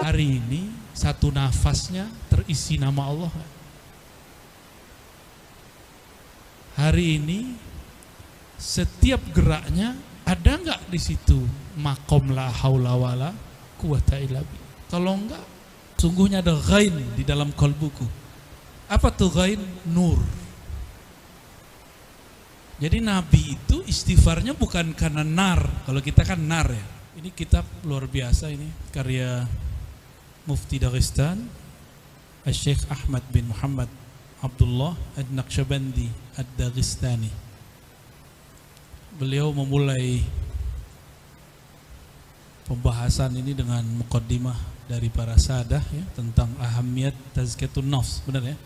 hari ini satu nafasnya terisi nama Allah. Hari ini setiap geraknya ada nggak di situ makom la haula wala quwata illa billah? Kalau enggak, sungguhnya ada ghain di dalam kalbuku. Apa tuh ghain? Nur. Jadi Nabi itu istighfarnya bukan karena nar. Kalau kita kan nar ya. Ini kitab luar biasa ini, karya Mufti Dagestan, Syekh Ahmad bin Muhammad Abdullah Ad-Naqsyabandi Ad-Dagestani. Beliau memulai pembahasan ini dengan muqaddimah dari para sadah ya, tentang ahamiyat tazkiyatun nafs, benar ya?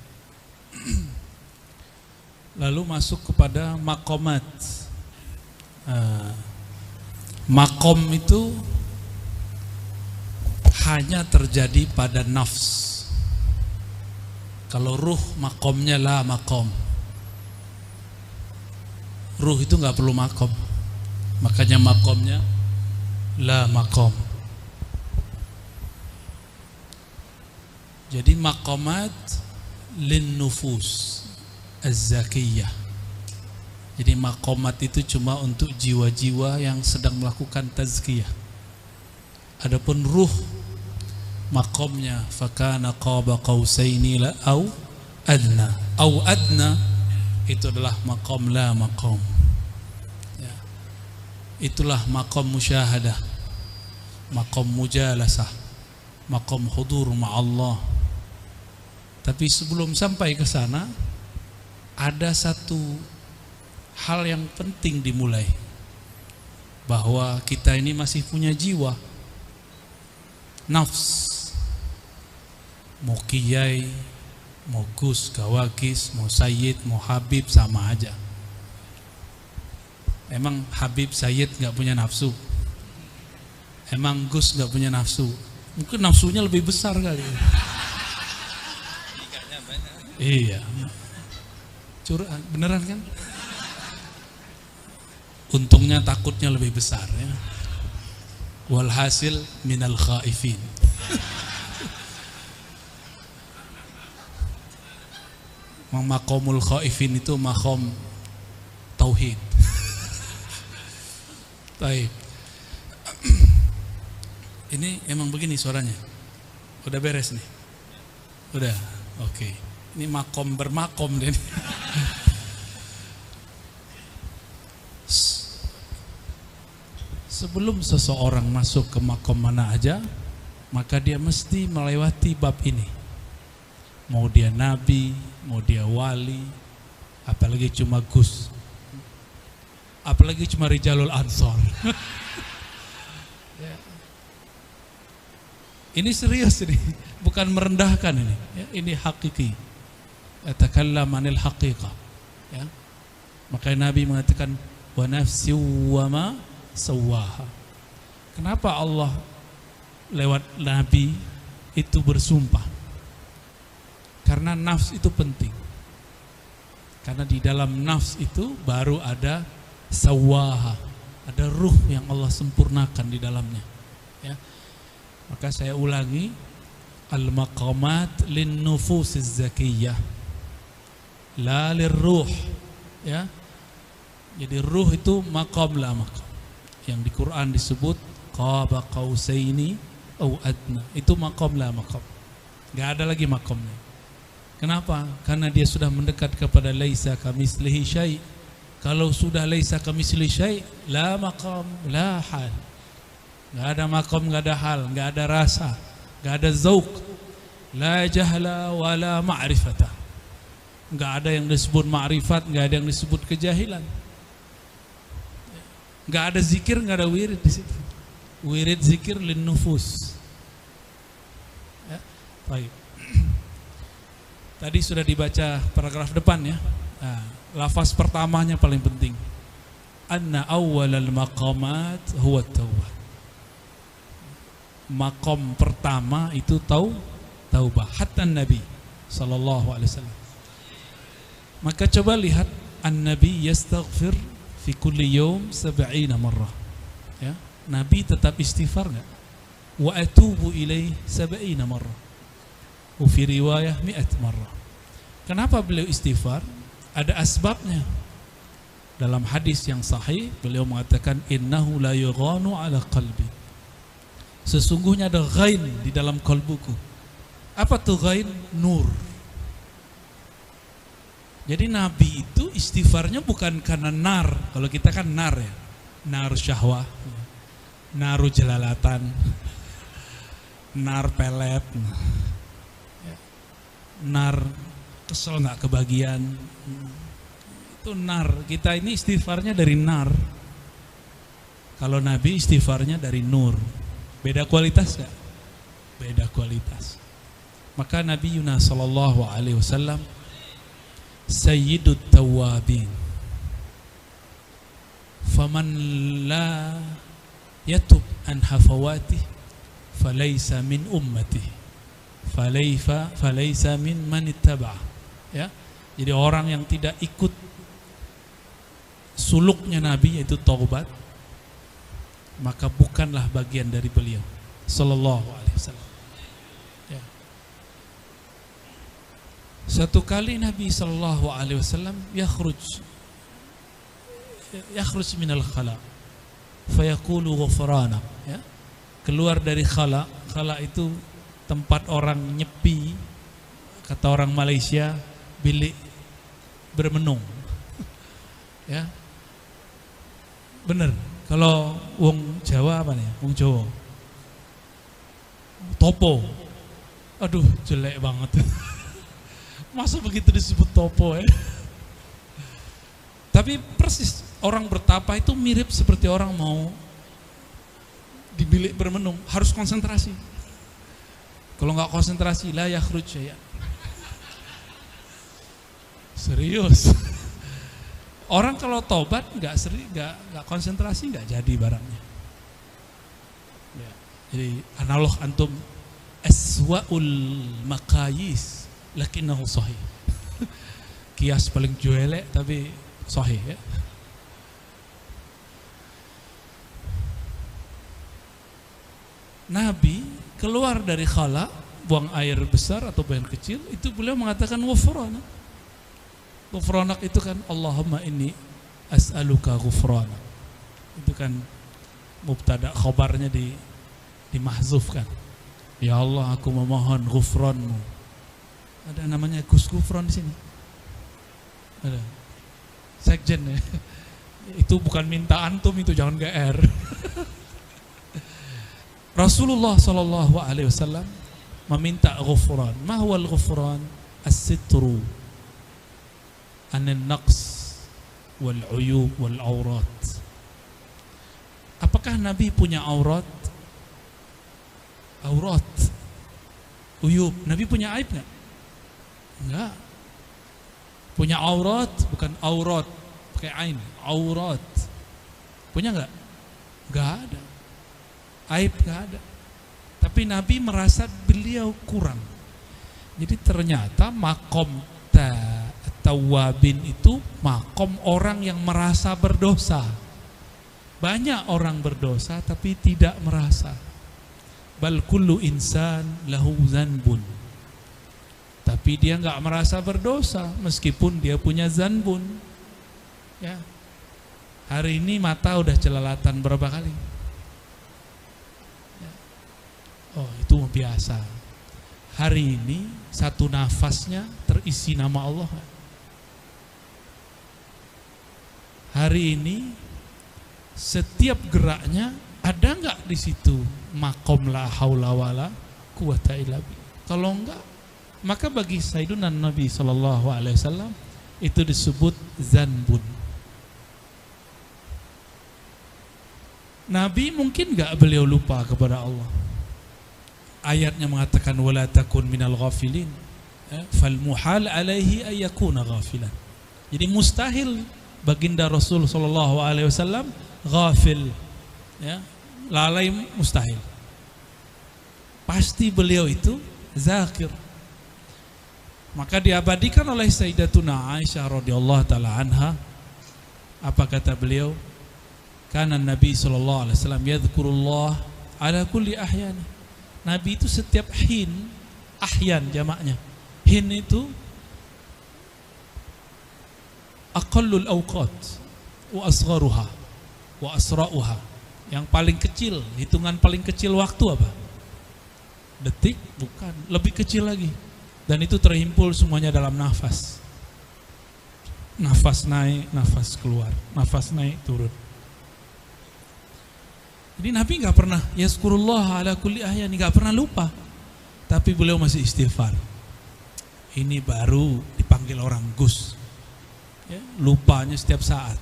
Lalu masuk kepada makomat. Makom itu hanya terjadi pada nafs. Kalau ruh makomnya la makom. Ruh itu nggak perlu makom, makanya makomnya la makom. Jadi makomat lin nufus az-zakiyah. Jadi makomat itu cuma untuk jiwa-jiwa yang sedang melakukan tazkiyah. Adapun ruh, makomnya fakana qaba qausaini la au adna. Au adna itu adalah makom la makom ya. Itulah makom musyahadah, makom mujalasah, makom hudur ma'allah. Tapi sebelum sampai ke sana, ada satu hal yang penting dimulai, bahwa kita ini masih punya jiwa, nafs. Mau kiai, mau gus, gawakis, mau sayyid, mau habib, sama aja. Emang habib, sayyid gak punya nafsu? Emang gus gak punya nafsu? Mungkin nafsunya lebih besar kali. Iya, curang, beneran kan? Untungnya takutnya lebih besar ya. Walhasil minal khaifin. Makomul khaifin itu makom tauhid. Baik. Ini emang begini suaranya. Udah beres nih. Udah. Oke. Ini makom bermakom deh. Sebelum seseorang masuk ke makom mana aja, maka dia mesti melewati bab ini. Mau dia nabi, mau dia wali, apalagi cuma gus, apalagi cuma rijalul ansor. Ya. Ini serius ini, bukan merendahkan ini. Ya, ini hakiki. Atakallam anil haqiqah. Ya. Maka Nabi mengatakan wa nafsi wa ma sawaha. Kenapa Allah lewat Nabi itu bersumpah? Karena nafs itu penting. Karena di dalam nafs itu baru ada sawaha, ada ruh yang Allah sempurnakan di dalamnya. Ya. Maka saya ulangi, al-maqamat lin nufusiz zakiyah, la lirruh. Ya. Jadi ruh itu maqam la maqam. Yang di Quran disebut qaba qausaini au adna. Itu maqam la maqam. Enggak ada lagi maqamnya. Kenapa? Karena dia sudah mendekat kepada laisa kamitslihi syai'. Kalau sudah laisa kamitslihi syai', la maqam, la hal. Enggak ada maqam, enggak ada hal, enggak ada rasa, enggak ada zauq. La jahla wala ma'rifata. Enggak ada yang disebut ma'rifat, enggak ada yang disebut kejahilan. Enggak ada zikir, enggak ada wirid di situ. Wirid zikir lin nufus. Ya, baik. Tadi sudah dibaca paragraf depan ya. Nah, lafaz pertamanya paling penting. Anna awwalal maqamat huwa taubah. Maqam pertama itu taubah. Hatta Nabi sallallahu alaihi wasallam. Maka coba lihat an-nabi yastaghfir fi kulli yawm 70 marrah. Ya, Nabi tetap istighfar enggak? wa atubu ilaih 70 marrah. Wa fi riwayah 100 marrah. Kenapa beliau istighfar? Ada asbabnya. Dalam hadis yang sahih beliau mengatakan innahu la yughanu ala qalbi. Sesungguhnya ada ghain di dalam kalbuku. Apa tuh ghain? Nur. Jadi Nabi itu istighfarnya bukan karena nar. Kalau kita kan nar ya. Nar syahwah, naru jelalatan, nar pelet, nar kesel nggak kebagian. Itu nar. Kita ini istighfarnya dari nar. Kalau Nabi istighfarnya dari nur. Beda kualitas gak? Beda kualitas. Maka Nabi Yunus sallallahu alaihi wasallam sayyidut tawabin. Faman la yatub an hafawatih falaysa min ummati. Falaysa min man ittaba'. Ya. Jadi orang yang tidak ikut suluknya Nabi yaitu taubat, maka bukanlah bagian dari beliau sallallahu alaihi wasallam. Ya. Satu kali Nabi sallallahu alaihi wasallam yakhruj minal khala fayaqulu ghufrana, ya. Keluar dari khala. Khala itu tempat orang nyepi, kata orang Malaysia bilik bermenung. Ya. Bener. Kalau wong Jawa apa nih? Wong Jawa. Topo. Aduh, jelek banget. Masa begitu disebut topo ya? Tapi persis orang bertapa itu mirip seperti orang mau di bilik bermenung, harus konsentrasi. Kalau nggak konsentrasi, la yakhruj syai'. Serius. Orang kalau tobat nggak konsentrasi, nggak jadi barangnya. Ya, jadi analog antum aswaul maqayis lakinnahu sahih. Kias paling jelek tapi sahih, ya. Nabi keluar dari khala, buang air besar atau buang air kecil, itu beliau mengatakan ghufrana. Ghufranak itu kan Allahumma inni as'aluka ghufranak. Itu kan mubtada, khabarnya dimahzufkan. Ya Allah, aku memohon ghufranmu. Ada namanya Gus Ghufran di sini. Ada. Sekjen ya. Itu bukan minta antum, itu jangan GR. Rasulullah sallallahu alaihi wasallam meminta ghufran. Ma huwal ghufran? As-sitru anin naqs wal uyub wal aurat. Apakah Nabi punya aurat? Aurat, uyub. Nabi punya aib enggak? Enggak. Punya aurat, bukan aurat pakai ain, aurat. Punya enggak? Enggak ada. Aib enggak ada. Tapi Nabi merasa beliau kurang. Jadi ternyata makom tawabin itu makom orang yang merasa berdosa. Banyak orang berdosa tapi tidak merasa. Bal kullu insan lahu zanbun. Tapi dia enggak merasa berdosa meskipun dia punya zanbun. Ya. Hari ini mata udah celalatan berapa kali? Ya. Oh, itu biasa. Hari ini satu nafasnya terisi nama Allah. Hari ini setiap geraknya ada enggak di situ makom la haula wala quwata illa billah? Kalau enggak, maka bagi Sayyidina Nabi sallallahu alaihi wasallam itu disebut zanbun. Nabi mungkin enggak beliau lupa kepada Allah. Ayatnya mengatakan wala takun minal ghafilin. Fal muhal alaihi ay yakuna ghafilan. Jadi mustahil baginda Rasul sallallahu alaihi wasallam ghafil, ya, lalai, mustahil. Pasti beliau itu zakir. Maka diabadikan oleh Sayyidatuna Aisyah radhiyallahu taala anha. Apa kata beliau? Kana Nabi sallallahu alaihi wasallam yadhkurullah ala kulli ahyan. Nabi itu setiap hin, ahyan jamaknya. Hin itu aqallul awqat wa asgharuha wa asra'uha. Yang paling kecil, hitungan paling kecil waktu apa? Detik? Bukan, lebih kecil lagi. Dan itu terhimpul semuanya dalam nafas. Nafas naik, nafas keluar, nafas naik, turun. Jadi Nabi gak pernah yazkurullah ala kulli ahyan, gak pernah lupa. Tapi beliau masih istighfar. Ini baru dipanggil orang Gus ya, lupanya setiap saat.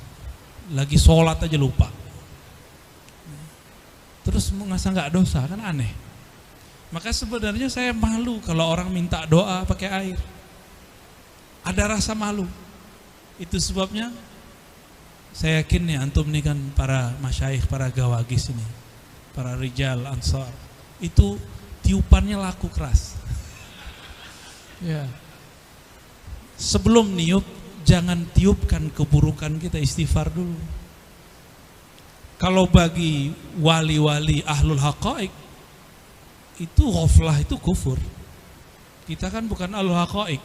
Lagi sholat aja lupa. Terus masa gak dosa, kan aneh. Maka sebenarnya saya malu kalau orang minta doa pakai air. Ada rasa malu. Itu sebabnya saya yakin nih antum nih kan para masyayikh, para gawagis ini, para rijal ansar, itu tiupannya laku keras. Ya. Sebelum niup jangan tiupkan keburukan kita, istighfar dulu. Kalau bagi wali-wali ahlul haqaiq itu ghaflah, itu kufur. Kita kan bukan ahlul haqaiq,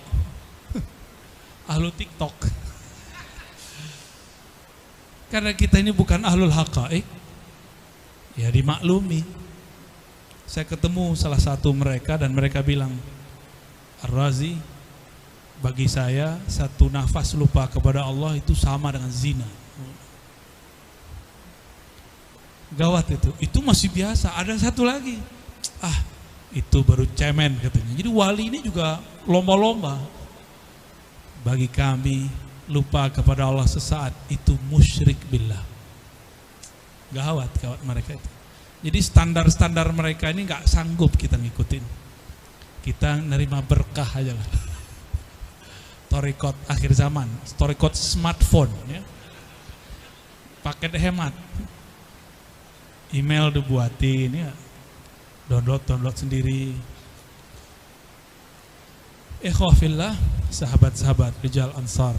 ahlul TikTok. Karena kita ini bukan ahlul haqaiq, ya dimaklumi. Saya ketemu salah satu mereka dan mereka bilang, Ar-Razi, bagi saya satu nafas lupa kepada Allah itu sama dengan zina. Gawat itu masih biasa. Ada satu lagi, itu baru cemen katanya. Jadi wali ini juga lomba-lomba. Bagi kami lupa kepada Allah sesaat itu musyrik billah. Gawat mereka itu. Jadi standar-standar mereka ini gak sanggup kita ngikutin. Kita nerima berkah aja lah. Torikot akhir zaman, torikot smartphone ya. Paket hemat. Email dibuatin ya. Download sendiri. Ikhwafillah, sahabat-sahabat rijal ansar.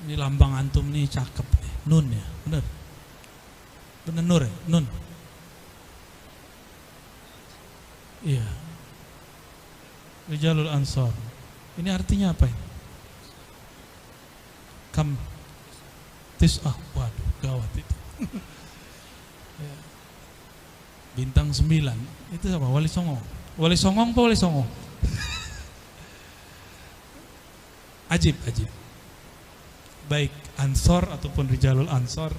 Ini lambang antum nih cakep nih, nun ya, bener. Bener nur ya, nun. Iya. Rijalul ansar. Ini artinya apa ini? Kam tis'ah, waduh gawat itu. Ya. Bintang 9, itu apa? Wali Songo. Wali Songong apa Wali Songo? Ajib. Baik ansor ataupun rijalul ansor,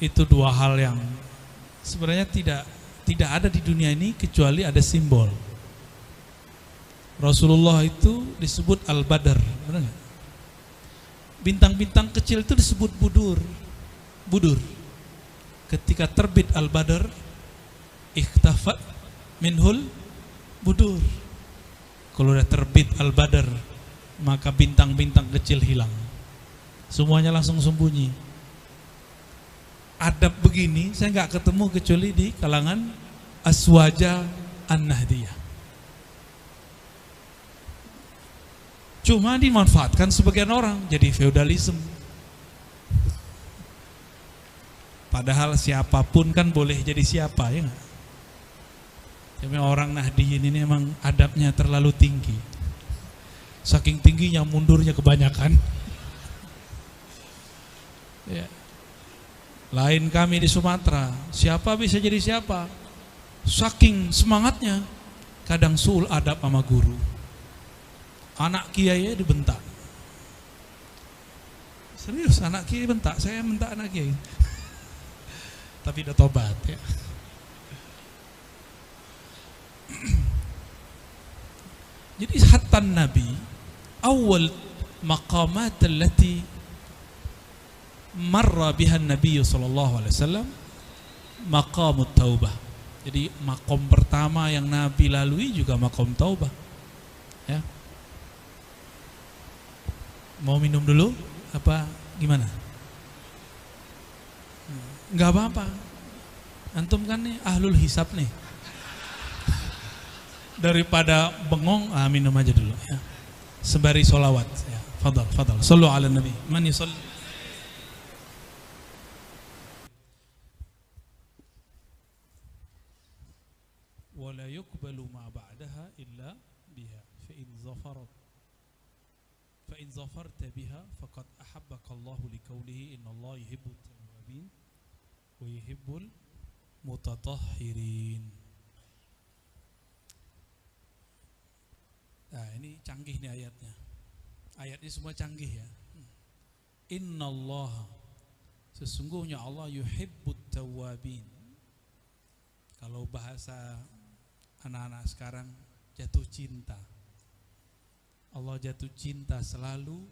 itu dua hal yang sebenarnya tidak ada di dunia ini kecuali ada simbol. Rasulullah itu disebut Al-Badr, benar nggak? Bintang-bintang kecil itu disebut budur. Ketika terbit Al-Badr, ikhtafat minhul budur. Kalau udah terbit Al-Badr, maka bintang-bintang kecil hilang. Semuanya langsung sembunyi. Adab begini saya nggak ketemu kecuali di kalangan Aswaja An-Nahdiyah. Cuma dimanfaatkan sebagian orang jadi feudalisme. Padahal siapapun kan boleh jadi siapa, ya nggak? Tapi orang Nahdiyin ini memang adabnya terlalu tinggi. Saking tingginya mundurnya kebanyakan. Ya. Lain kami di Sumatera, siapa bisa jadi siapa? Saking semangatnya, kadang suul adab sama guru. Anak kiai dibentak. Serius, anak kiai bentak, saya bentak anak kiai. Tapi udah tobat ya. Jadi hatta Nabi awal maqamat allati marra biha Nabi sallallahu alaihi wasallam maqamut taubah. Jadi makom pertama yang Nabi lalui juga makom taubah. Ya. Mau minum dulu apa gimana? Enggak apa-apa. Antum kan nih ahlul hisab nih. Daripada bengong, minum aja dulu ya. Sembari sholawat ya. Fadal. Sallu ala nabi. Man yusalli ma ba'daha illa biha fa in zafarta biha faqad ahabbaka Allahu liqaulihi innallaha yuhibbut tawwabin wa yuhibbul mutatahhirin. Nah, ini canggih nih ayatnya. Ayatnya semua canggih ya. Innallaha, sesungguhnya Allah yuhibbut tawwabin. Kalau bahasa anak-anak sekarang, jatuh cinta. Allah jatuh cinta selalu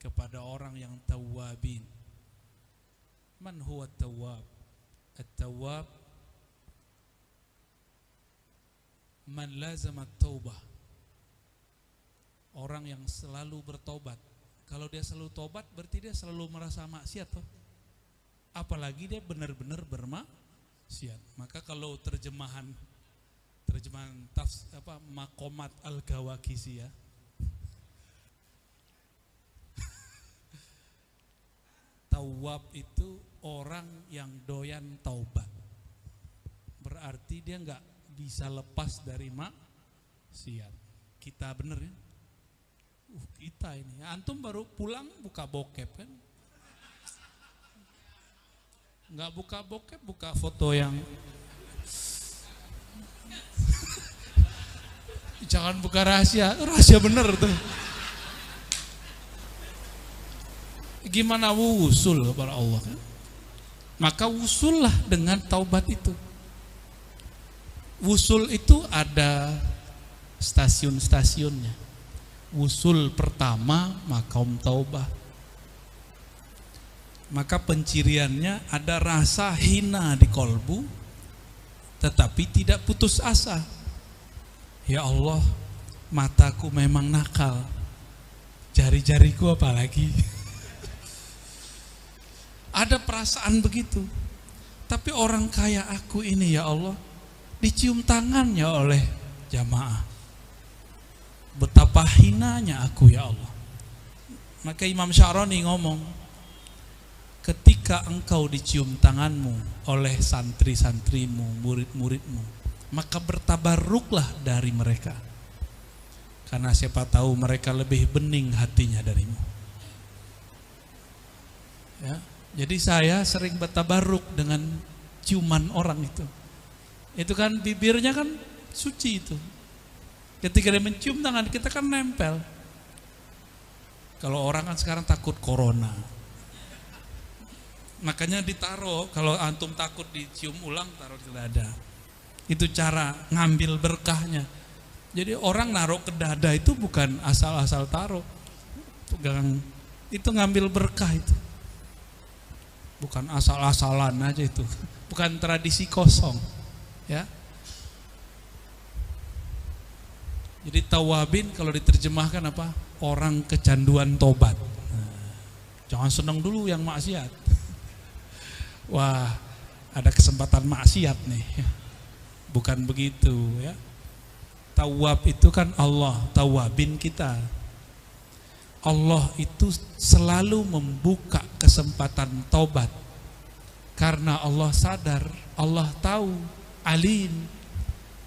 kepada orang yang tawwabin. Man huwa tawwab? At-tawwab man lazama at-taubah. Orang yang selalu bertobat. Kalau dia selalu tobat berarti dia selalu merasa maksiat toh. Apalagi dia benar-benar bermaksiat. Maka kalau terjemahan Maqamat Al-Gawaqisi ya. Tawwab itu orang yang doyan taubat. Berarti dia enggak bisa lepas dari maksiat. Kita bener ya? Kita ini. Antum baru pulang buka bokep kan? Enggak buka bokep, buka foto yang jangan buka rahasia bener tuh. Gimana wusul kepada Allah kan? Maka wusullah dengan taubat itu. Wusul itu ada stasiun-stasiunnya. Wusul pertama maqam taubah. Maka penciriannya ada rasa hina di kolbu, tetapi tidak putus asa. Ya Allah, mataku memang nakal, jari-jariku apalagi. Ada perasaan begitu. Tapi orang kaya aku ini ya Allah, dicium tangannya oleh jamaah. Betapa hinanya aku ya Allah. Maka Imam Sya'rani ngomong, ketika engkau dicium tanganmu oleh santri-santrimu, murid-muridmu, maka bertabarruklah dari mereka. Karena siapa tahu mereka lebih bening hatinya darimu. Ya. Jadi saya sering bertabarruk dengan ciuman orang itu. Itu kan bibirnya kan suci itu. Ketika dia mencium tangan kita kan nempel. Kalau orang kan sekarang takut corona. Makanya ditaruh, kalau antum takut dicium ulang taruh di dada. Itu cara ngambil berkahnya. Jadi orang naruh ke dada itu bukan asal-asal taruh. Pegang itu ngambil berkah itu. Bukan asal-asalan aja itu. Bukan tradisi kosong. Ya. Jadi tawabin kalau diterjemahkan apa? Orang kecanduan tobat. Nah, jangan senang dulu yang maksiat. Wah, ada kesempatan maksiat nih. Bukan begitu ya. Tawab itu kan Allah, tawabin kita. Allah itu selalu membuka kesempatan taubat. Karena Allah sadar, Allah tahu, alim,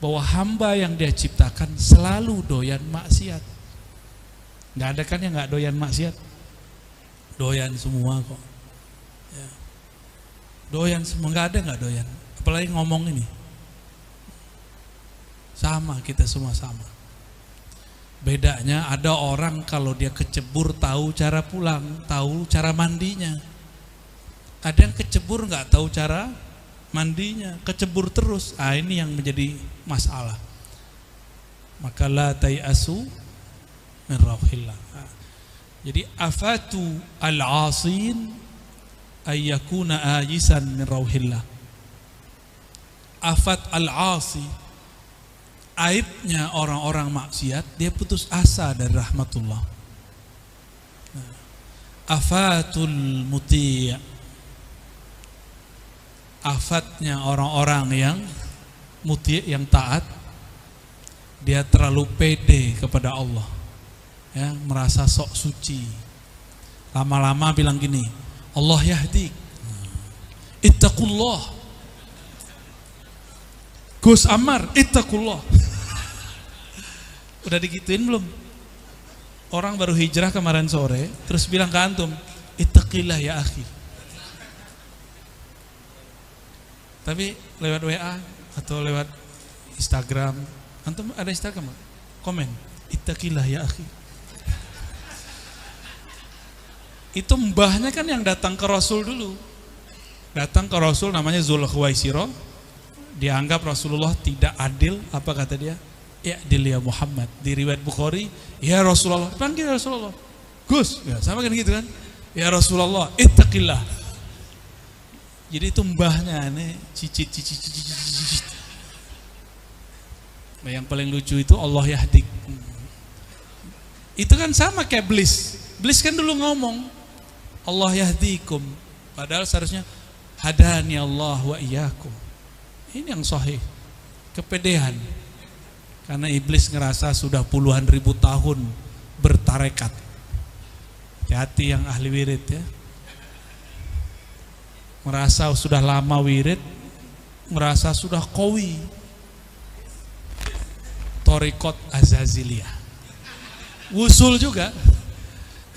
bahwa hamba yang dia ciptakan selalu doyan maksiat. Gak ada kan yang gak doyan maksiat? Doyan semua kok ya. Doyan semua, gak ada gak doyan. Apalagi ngomong ini. Sama, kita semua sama. Bedanya ada orang kalau dia kecebur tahu cara pulang, tahu cara mandinya. Ada yang kecebur nggak tahu cara mandinya, kecebur terus. Ini yang menjadi masalah. Maka la tayasu min rauhillah. Jadi afatu al-asin ayyakuna ajisan min rauhillah. Afat al-asi, aibnya orang-orang maksiat, dia putus asa dari rahmatullah. Afatul muti', afatnya orang-orang yang muti', yang taat, dia terlalu pede kepada Allah ya, merasa sok suci. Lama-lama bilang gini, Allah yahdik, ittaqullah, Gus Ammar, ittaqullah. Udah digituin belum? Orang baru hijrah kemarin sore, terus bilang ke antum, ittaqillah ya akhi. Tapi lewat WA atau lewat Instagram, antum ada Instagram? Komen, ittaqillah ya akhi. Itu mbahnya kan yang datang ke Rasul dulu. Datang ke Rasul namanya Zulkhuwaisiro. Dianggap Rasulullah tidak adil. Apa kata dia? I'dil ya Muhammad. Di riwayat Bukhari, ya Rasulullah, panggil Rasulullah, Gus, ya, sama kan gitu kan? Ya Rasulullah, ittaqillah. Jadi itu mbahnya nih cicit. Nah, yang paling lucu itu Allah yahdik. Itu kan sama kayak Iblis. Iblis kan dulu ngomong Allah yahdikum, padahal seharusnya hadani Allah wa iyyakum. Ini yang sahih. Kepedean. Karena iblis ngerasa sudah puluhan ribu tahun bertarekat. Hati-hati yang ahli wirid ya. Merasa sudah lama wirid, merasa sudah qawi. Thariqat Azaziliyah. Wusul juga.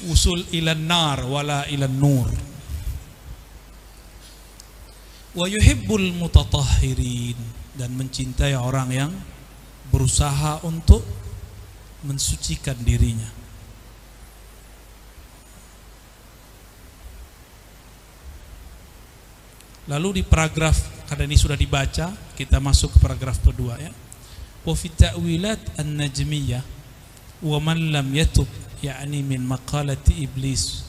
Wusul ilan nar wala ilan nur. Wa yuhibbul mutatahhirin, dan mencintai orang yang berusaha untuk mensucikan dirinya. Lalu di paragraf, karena ini sudah dibaca, kita masuk ke paragraf kedua ya. Wa fi ta'wilat an-najmiyah wa man lam yatub, yakni min maqalati iblis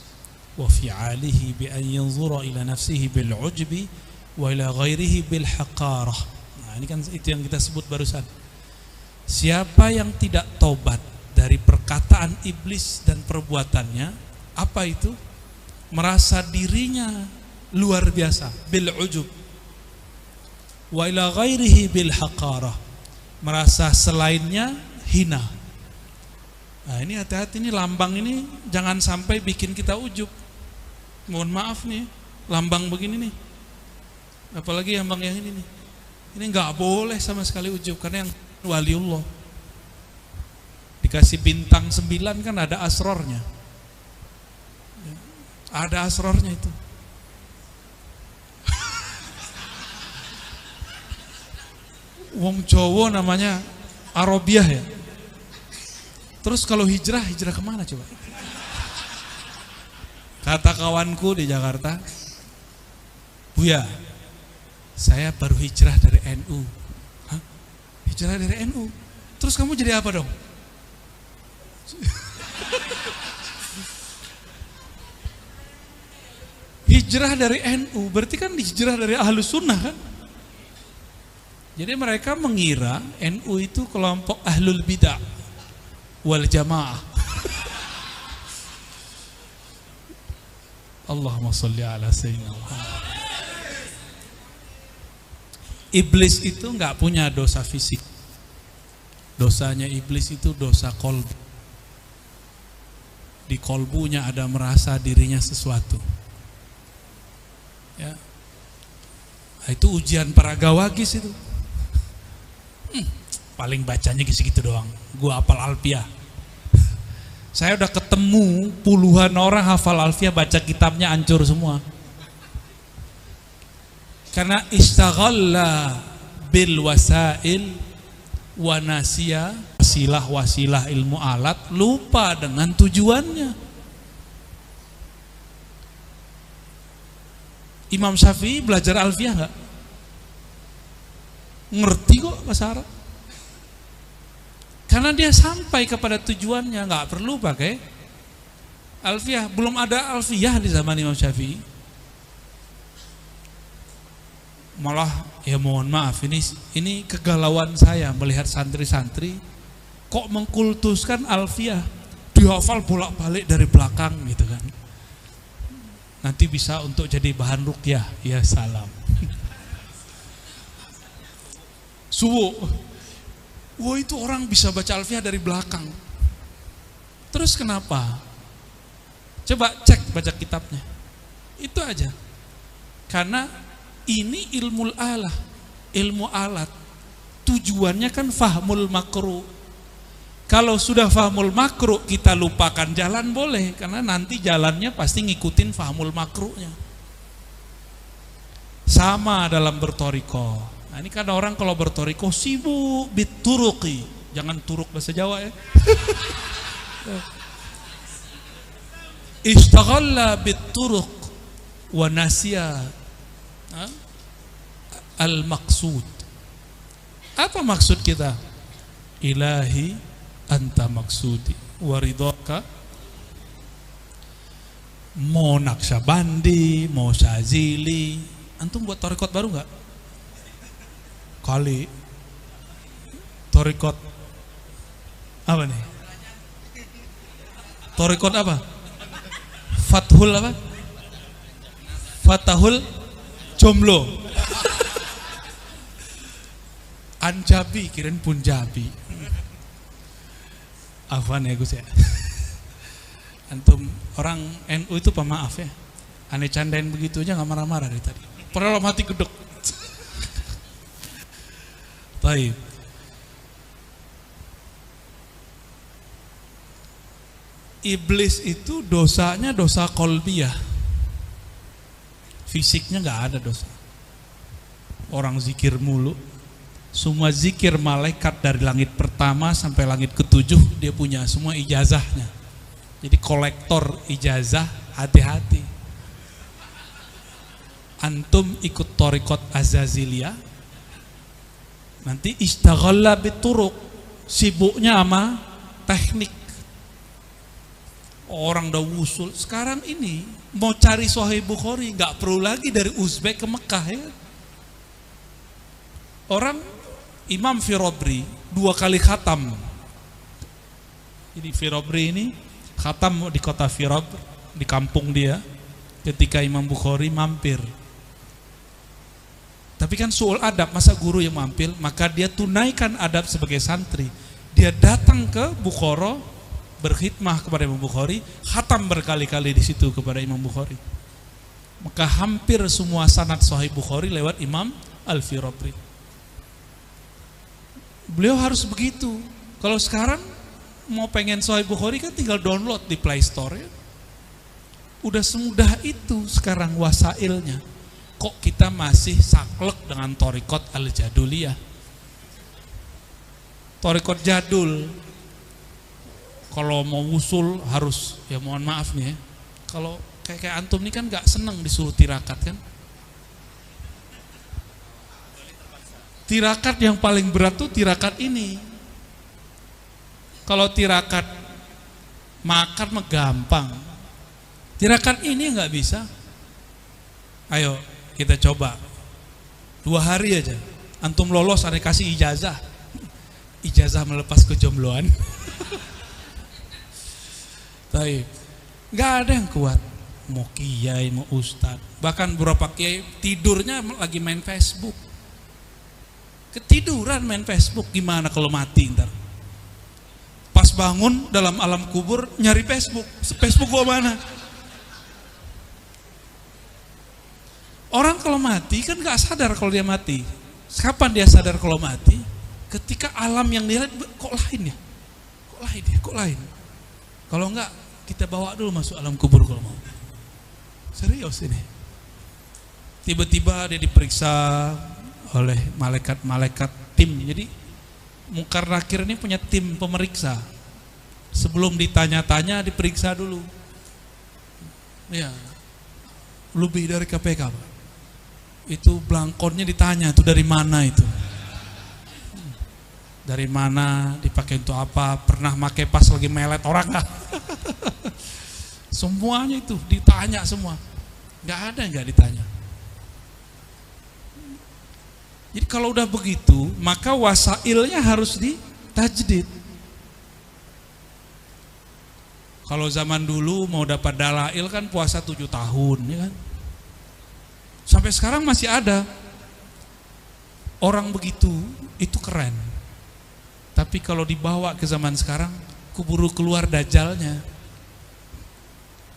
wa fi'alihi bi an yanzura ila nafsihi bil ujbi wa ila ghairihi bil haqarah. Nah, ini kan itu yang kita sebut barusan. Siapa yang tidak tobat dari perkataan iblis dan perbuatannya, apa itu? Merasa dirinya luar biasa, bil ujub, wa ila ghairihi bil haqarah, merasa selainnya hina. Nah, ini hati-hati, ini lambang ini jangan sampai bikin kita ujub. Mohon maaf nih, lambang begini nih, apalagi lambang yang ini nih, ini nggak boleh sama sekali ujub, karena yang waliullah dikasih bintang 9 kan ada asrornya, ada asrornya itu. Wong Jawa namanya Arabiah ya. Terus kalau hijrah kemana coba? Kata kawanku di Jakarta, Buya, saya baru hijrah dari NU. Hah? Hijrah dari NU? Terus kamu jadi apa dong? Hijrah dari NU berarti kan hijrah dari Ahlus Sunnah kan? Jadi mereka mengira NU itu kelompok Ahlul Bidah wal Jamaah. Allahumma sholli ala sayyidina Muhammad. Iblis itu enggak punya dosa fisik. Dosanya iblis itu dosa kolbu. Di kolbunya ada merasa dirinya sesuatu. Ya. Itu ujian para gawagis itu. Paling bacanya gitu-gitu doang. Gua hafal Alfiah. Saya udah ketemu puluhan orang hafal Alfiah, baca kitabnya hancur semua. Karena istaghalla bil wasail wa nasiya wasilah ilmu alat, lupa dengan tujuannya. Imam Syafi'i belajar Alfiah enggak? Ngerti kok bahasa Arab. Karena dia sampai kepada tujuannya, nggak perlu pakai Alfiah. Belum ada Alfiah di zaman Imam Syafi'i. Malah ya mohon maaf, ini kegalauan saya melihat santri-santri kok mengkultuskan Alfiah, dihafal bolak-balik dari belakang gitu kan. Nanti bisa untuk jadi bahan ruqyah, ya salam. Suwo. Wah, itu orang bisa baca Alfiah dari belakang. Terus kenapa? Coba cek baca kitabnya. Itu aja. Karena ini ilmu alat. Tujuannya kan fahmul makruh. Kalau sudah fahmul makruh kita lupakan jalan boleh, karena nanti jalannya pasti ngikutin fahmul makruhnya. Sama dalam bertoriko. Nah ini kan orang kalau bertoriko sibuk bituruki, jangan turuk bahasa Jawa ya. Ishtaghala bituruq wa nasiya al-maqsud. Apa maksud kita? Ilahi anta maksudi waridhaka. Mau Naqsyabandi, mau Syazili. Antum buat torikot baru nggak? Kali torikot apa nih? Torikot apa? Fathul apa? Fatahul Jomblo. Anjabi, kirain Punjabi. Afwan ya Gus ya. Antum orang NU itu pemaaf ya. Aneh candain begitu aja nggak marah-marah dari tadi. Padahal mati gedek. Baik. Iblis itu dosanya dosa kolbiyah. Fisiknya nggak ada dosa. Orang zikir mulu. Semua zikir malaikat dari langit pertama sampai langit ketujuh dia punya semua ijazahnya. Jadi kolektor ijazah, hati-hati. Antum ikut torikot Azaziliyah, nanti istaghala bituruk, sibuknya sama teknik. Orang udah wusul. Sekarang ini mau cari Sahih Bukhari nggak perlu lagi dari Uzbek ke Mekah ya. Orang Imam Firobri 2 kali khatam. Jadi Firobri ini khatam di kota Firob, di kampung dia, ketika Imam Bukhari mampir. Tapi kan suul adab, masa guru yang mampir, maka dia tunaikan adab sebagai santri. Dia datang ke Bukhara, berkhidmah kepada Imam Bukhari, khatam berkali-kali di situ kepada Imam Bukhari. Maka hampir semua sanad Sahih Bukhari lewat Imam Al-Firabri. Beliau harus begitu. Kalau sekarang mau pengen Sahih Bukhari kan tinggal download di Play Store ya. Udah semudah itu sekarang wasailnya. Kok kita masih saklek dengan torikot al-jaduliyah? Torikot jadul, kalau mau usul harus, ya mohon maaf nih ya, kalau kayak antum nih kan gak seneng disuruh tirakat kan. Tirakat yang paling berat tuh tirakat ini. Kalau tirakat makan mah gampang, tirakat ini gak bisa. Ayo kita coba 2 hari aja, antum lolos ada kasih ijazah, ijazah melepas kejombloan. Tapi nggak ada yang kuat, mau kiai mau ustad, bahkan beberapa kiai tidurnya lagi main Facebook, ketiduran main Facebook. Gimana kalau mati ntar? Pas bangun dalam alam kubur nyari Facebook, Facebook gua mana? Orang kalau mati kan gak sadar kalau dia mati. Kapan dia sadar kalau mati? Ketika alam yang dia lihat kok lain ya? Kok lain ya? Kok lain? Kalau enggak kita bawa dulu masuk alam kubur kalau mau. Serius ini. Tiba-tiba dia diperiksa oleh malaikat-malaikat tim. Jadi Munkar Nakir ini punya tim pemeriksa. Sebelum ditanya-tanya diperiksa dulu. Ya. Lebih dari KPK, Pak. Itu belangkonnya ditanya, itu dari mana itu? Dari mana, dipakai untuk apa, pernah pakai pas lagi melet orang nggak? Semuanya itu ditanya semua, nggak ada yang nggak ditanya. Jadi kalau udah begitu, maka wasailnya harus ditajdid. Kalau zaman dulu mau dapat dalail kan puasa 7 tahun, ya kan? Sampai sekarang masih ada orang begitu, itu keren. Tapi kalau dibawa ke zaman sekarang, keburu keluar dajalnya.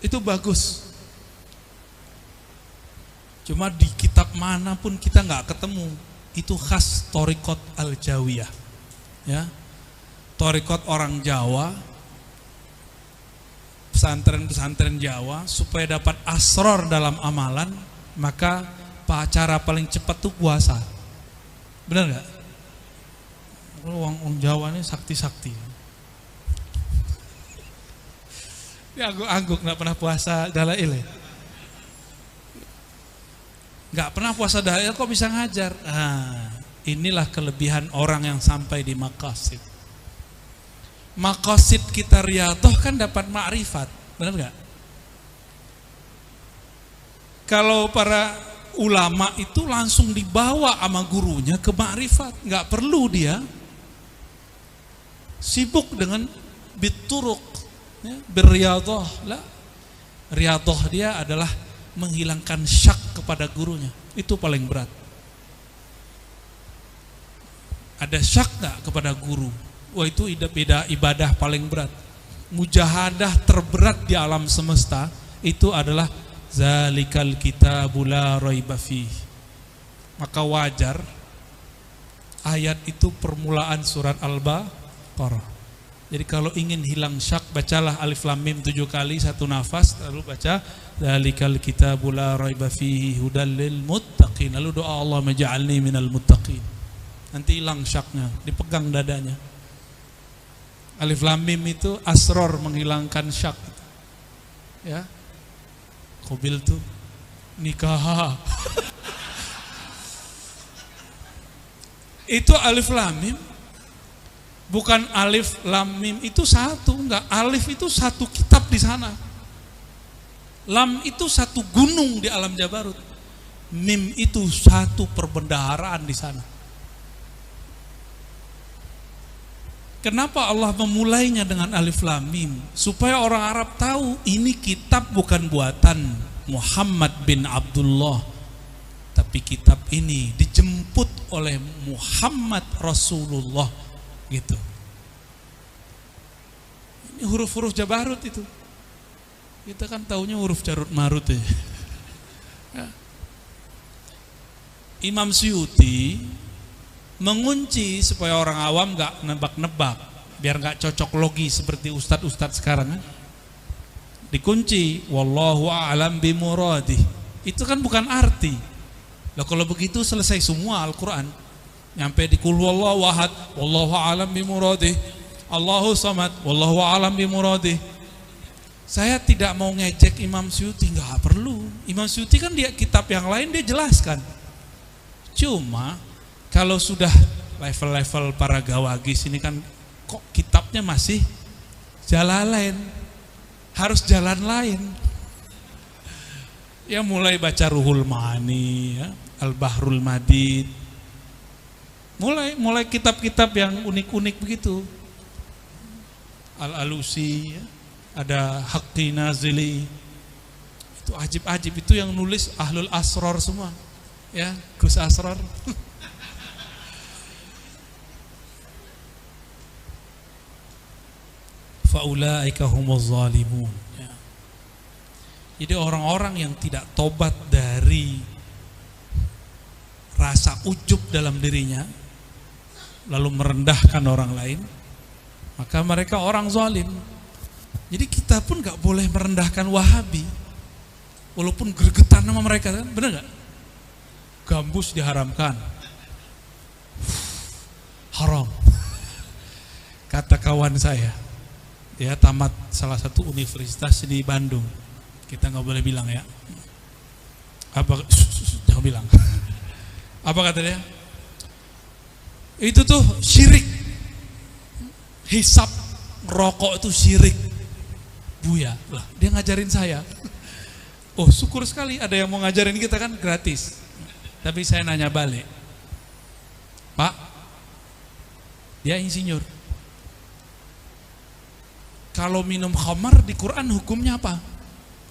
Itu bagus. Cuma di kitab manapun kita nggak ketemu. Itu khas Thariqat Al-Jawiyah. Ya. Thariqat orang Jawa, pesantren-pesantren Jawa, supaya dapat asror dalam amalan, maka cara paling cepat tuh puasa. Benar nggak? Orang Jawa ini sakti-sakti. Ya angguk nggak pernah puasa dalail. Nggak pernah puasa dalail kok bisa ngajar. Inilah kelebihan orang yang sampai di maqasid. Maqasid kita riyadhah kan dapat ma'rifat, benar nggak? Kalau para ulama itu langsung dibawa sama gurunya ke ma'rifat, nggak perlu dia sibuk dengan bituruk, ya, berriyadhah. Lah, riyadhah dia adalah menghilangkan syak kepada gurunya, itu paling berat. Ada syak nggak kepada guru? Wah, itu ibadah paling berat. Mujahadah terberat di alam semesta itu adalah zalikal kitabul la raiba fih. Maka wajar ayat itu permulaan surat Al-Baqarah. Jadi kalau ingin hilang syak, bacalah Alif Lam Mim 7 kali satu nafas, lalu baca zalikal kitabul la raiba fihi hudal lil muttaqin. Lalu doa Allah maj'alni minal muttaqin. Nanti hilang syaknya, dipegang dadanya. Alif Lam Mim itu asror, menghilangkan syak. Ya. Qabil tuh nikah. Itu Alif Lam Mim. Bukan Alif Lam Mim itu satu, enggak. Alif itu satu kitab di sana. Lam itu satu gunung di alam Jabarut. Mim itu satu perbendaharaan di sana. Kenapa Allah memulainya dengan Alif Lam Mim? Supaya orang Arab tahu ini kitab bukan buatan Muhammad bin Abdullah, tapi kitab ini dijemput oleh Muhammad Rasulullah, gitu. Ini huruf-huruf Jabarut itu. Kita kan taunya huruf Jarut Marut ya. Imam Suyuti mengunci supaya orang awam gak nebak-nebak, biar gak cocok logi seperti ustadz-ustadz sekarang kan. Dikunci wallahu a'lam bimuradih. Itu kan bukan arti. Lah kalau begitu selesai semua Al-Qur'an. Nyampe di qul huwallahu ahad, wallahu a'lam bimuradih, Allahu samad, wallahu a'lam bimuradih. Saya tidak mau ngejek Imam Suyuti, enggak perlu. Imam Suyuti kan dia kitab yang lain dia jelaskan. Cuma kalau sudah level-level para gawagis ini kan kok kitabnya masih Jalalain, harus jalan lain. Ya mulai baca Ruhul Ma'ani, ya, Al-Bahrul Madid, mulai kitab-kitab yang unik-unik begitu. Al-Alusi, ya, ada Haqqi Nazili, itu ajib-ajib, itu yang nulis Ahlul Asrar semua, ya, Gus Asrar. Faulaika humuz zalimun. Ya. Jadi orang-orang yang tidak tobat dari rasa ujub dalam dirinya, lalu merendahkan orang lain, maka mereka orang zalim. Jadi kita pun gak boleh merendahkan Wahabi, walaupun gregetan sama mereka, kan? Benar gak? Gambus diharamkan, haram. Kata kawan saya, dia tamat salah satu universitas di Bandung. Kita nggak boleh bilang ya. Apa? Jangan bilang. Apa kata dia? Itu tuh syirik. Hisap rokok itu syirik. Buya. Lah, dia ngajarin saya. Oh, syukur sekali ada yang mau ngajarin kita kan gratis. Tapi saya nanya balik. Pak, dia insinyur. Kalau minum khamar di Quran hukumnya apa?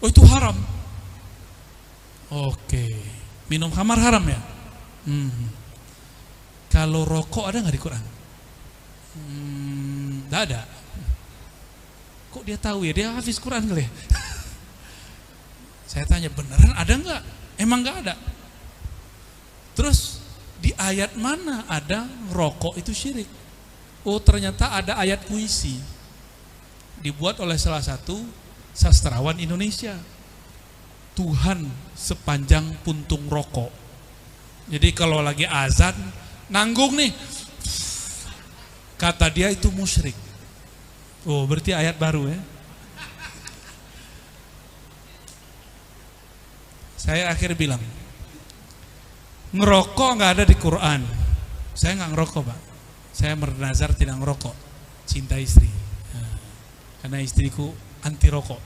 Oh, itu haram. Oke. Minum khamar haram ya? Kalau rokok ada nggak di Quran? Nggak ada. Kok dia tahu ya? Dia hafiz Quran kali ya? Saya tanya, beneran ada nggak? Emang nggak ada. Terus di ayat mana ada rokok itu syirik? Oh ternyata ada ayat puisi dibuat oleh salah satu sastrawan Indonesia. Tuhan sepanjang puntung rokok. Jadi kalau lagi azan nanggung nih, kata dia itu musyrik. Oh berarti ayat baru ya. Saya akhir bilang, ngerokok nggak ada di Quran. Saya nggak ngerokok Pak. Saya bernazar tidak ngerokok. Cinta istri. Nah, karena istriku anti rokok.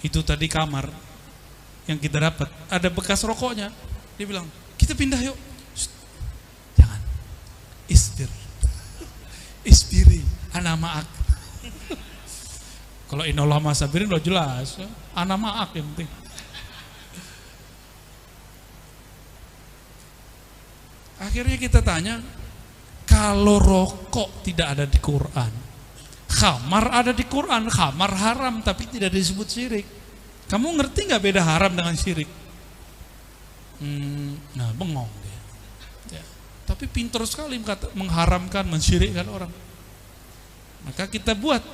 Itu tadi kamar yang kita dapat ada bekas rokoknya. Dia bilang, kita pindah yuk. Shh, jangan. Isbiri. Ana ma'ak. Kalau inallah masabirin udah jelas. Ana ma'ak yang penting. Akhirnya kita tanya, kalau rokok tidak ada di Quran, khamar ada di Quran, khamar haram tapi tidak disebut syirik. Kamu ngerti nggak beda haram dengan syirik? Nah bengong dia. Ya. Tapi pintar sekali mengharamkan, mensyirikkan orang. Maka kita buat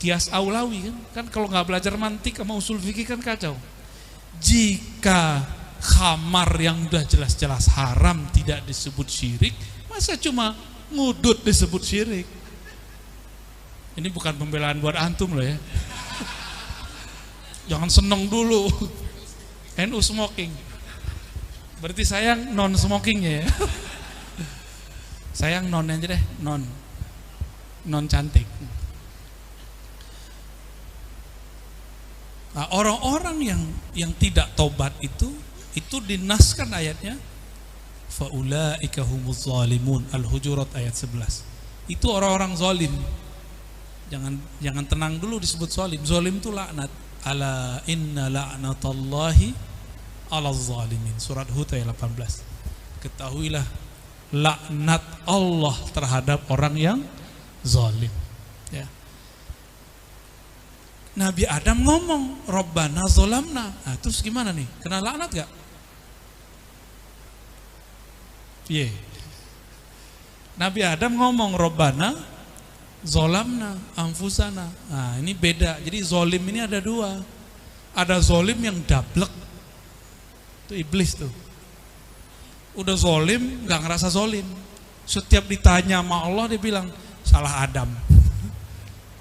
kias aulawi kan kalau nggak belajar mantik sama usul fikih kan kacau. Jika khamar yang udah jelas-jelas haram tidak disebut syirik, masa cuma ngudut disebut syirik? Ini bukan pembelaan buat antum loh ya. Jangan seneng dulu. NU smoking. Berarti sayang non smokingnya ya. Sayang non aja deh, non cantik. Nah, orang-orang yang tidak tobat itu dinaskan ayatnya faulaika humuz zalimun, Al-Hujurat ayat 11. Itu orang-orang zalim. Jangan tenang dulu disebut zalim. Zalim itu laknat. Ala inna la'natallahi 'alaz zalimin. Surat Hud ayat 18. Ketahuilah laknat Allah terhadap orang yang zalim. Ya. Nabi Adam ngomong Rabbana zolamna. Nah, terus gimana nih? Kena laknat gak? Iya. Nabi Adam ngomong Rabbana zolamna anfusana. Nah ini beda. Jadi zolim ini ada dua. Ada zolim yang dablek. Itu iblis tuh. Udah zolim gak ngerasa zolim. Setiap ditanya sama Allah dia bilang salah Adam.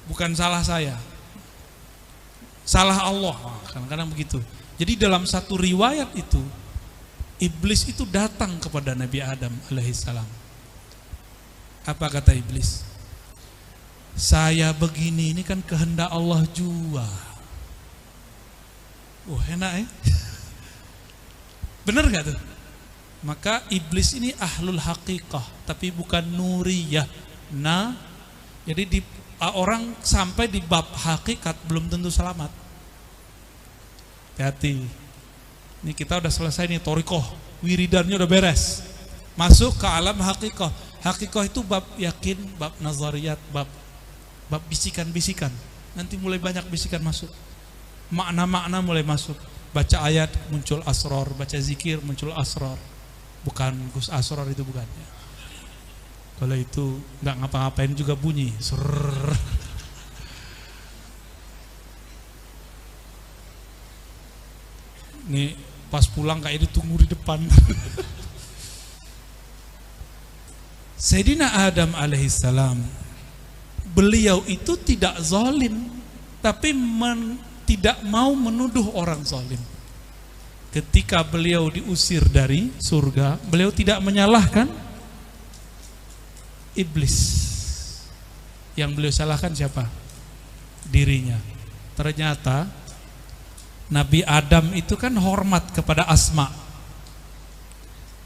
Bukan salah saya. Salah Allah. Nah, kadang-kadang begitu. Jadi dalam satu riwayat itu iblis itu datang kepada Nabi Adam alaihissalam. Apa kata iblis? Saya begini ini kan kehendak Allah jua. Oh enak ya. Bener gak tuh? Maka iblis ini ahlul haqiqah, tapi bukan nuriyah. Nah, jadi orang sampai di bab hakikat belum tentu selamat. Hati-hati. Ini kita udah selesai nih torikoh, wiridannya udah beres. Masuk ke alam hakikoh. Hakikoh itu bab yakin, bab nazariyat, bab bisikan-bisikan. Nanti mulai banyak bisikan masuk. Makna-makna mulai masuk. Baca ayat muncul asror, baca zikir muncul asror. Bukan Gus Asror itu bukan. Kalau itu nggak ngapa-ngapain juga bunyi. Surrrr. Nih pas pulang kayak ditunggu di depan. Sayyidina Adam alaihissalam, beliau itu tidak zalim, tapi tidak mau menuduh orang zalim. Ketika beliau diusir dari surga, beliau tidak menyalahkan iblis. Yang beliau salahkan siapa? Dirinya. Ternyata Nabi Adam itu kan hormat kepada Asma.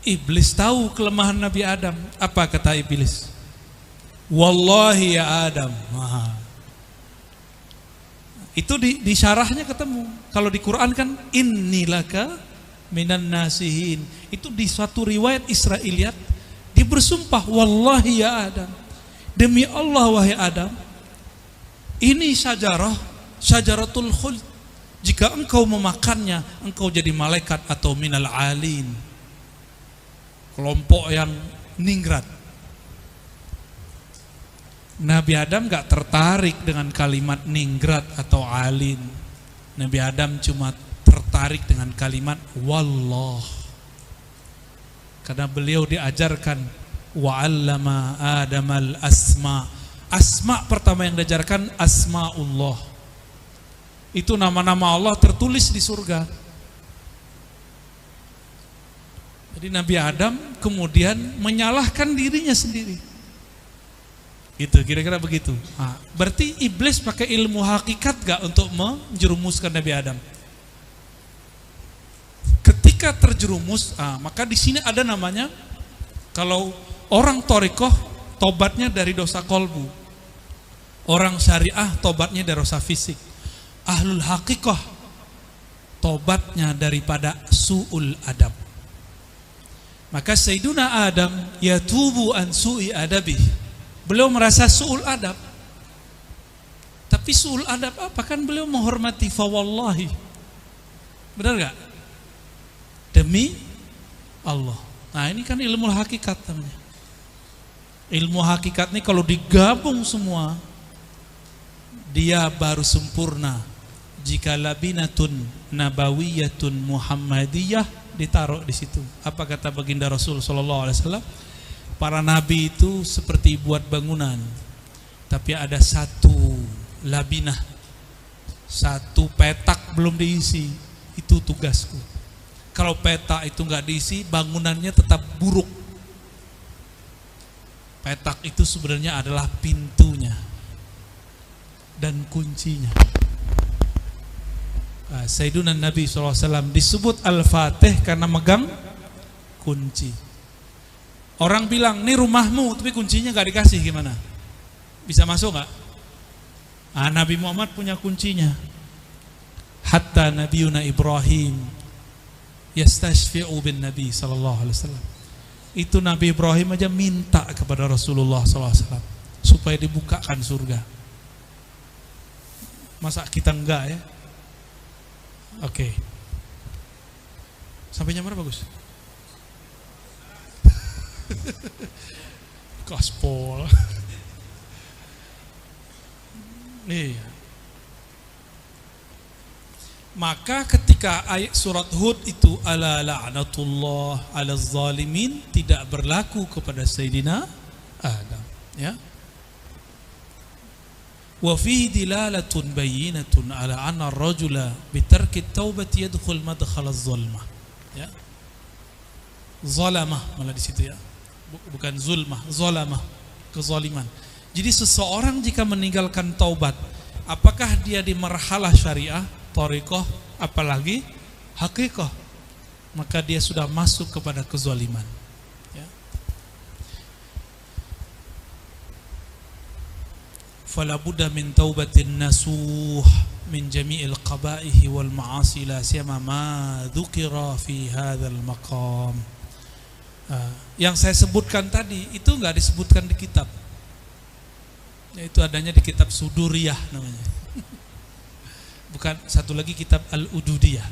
Iblis tahu kelemahan Nabi Adam. Apa kata iblis? Wallahi ya Adam. Itu di syarahnya ketemu. Kalau di Quran kan innilaka minan nasihin. Itu di suatu riwayat Israiliyat dia bersumpah wallahi ya Adam. Demi Allah wahai Adam. Ini syajaratul khuld. Jika engkau memakannya, engkau jadi malaikat atau minal alin. Kelompok yang ningrat. Nabi Adam gak tertarik dengan kalimat ningrat atau alin. Nabi Adam cuma tertarik dengan kalimat wallah. Karena beliau diajarkan wa'allama Adamal asma. Asma pertama yang diajarkan asma'ullah. Itu nama-nama Allah tertulis di surga. Jadi Nabi Adam kemudian menyalahkan dirinya sendiri. Itu kira-kira begitu. Nah, berarti iblis pakai ilmu hakikat gak untuk menjerumuskan Nabi Adam? Ketika terjerumus, maka di sini ada namanya, kalau orang thariqah tobatnya dari dosa kolbu, orang syariah tobatnya dari dosa fisik, ahlul haqiqah tobatnya daripada su'ul adab. Maka Sayyiduna Adam yatubu an su'i adabih. Beliau merasa su'ul adab. Tapi su'ul adab apa? Kan beliau menghormati fawallahi. Benar gak? Demi Allah. Nah ini kan ilmu hakikat namanya. Ilmu hakikat ini kalau digabung semua, dia baru sempurna. Jika labinatun nabawiyatun muhammadiyah ditaruh di situ. Apa kata baginda Rasul sallallahu alaihi wasallam? Para nabi itu seperti buat bangunan, tapi ada satu labinah, satu petak belum diisi. Itu tugasku. Kalau petak itu nggak diisi, bangunannya tetap buruk. Petak itu sebenarnya adalah pintunya dan kuncinya. Sayyiduna Nabi SAW disebut Al-Fatih karena megang kunci. Orang bilang, ini rumahmu tapi kuncinya gak dikasih, gimana? Bisa masuk gak? Nabi Muhammad punya kuncinya. Hatta Nabiuna Ibrahim yastashfi'u bin Nabi SAW. Itu Nabi Ibrahim aja minta kepada Rasulullah SAW supaya dibukakan surga. Masa kita enggak ya? Oke. Sampai jam berapa, Gus? Gaspol. Iya. Maka ketika ayat surat Hud itu ala la'natullah ala zalimin tidak berlaku kepada Sayyidina Adam, ya. Wa fihi dilalatun bayyinatun ala anna ar-rajula bi tarki at-taubati yadkhul madkhala az-zulmah, ya. Zalamah malah di situ, ya. Bukan zulmah, zalamah, kezaliman. Jadi seseorang jika meninggalkan taubat, apakah dia di marhalah syariah, thariqah, apalagi haqiqah, maka dia sudah masuk kepada kezaliman, ya. Fala budda min taubatin nasuh min jami'il qaba'ihi wal ma'asi la siyama ma dzukira fi hadzal maqam. Yang saya sebutkan tadi itu enggak disebutkan di kitab. Yaitu adanya di kitab Suduriyah namanya. Bukan, satu lagi kitab Al-Ududiyah.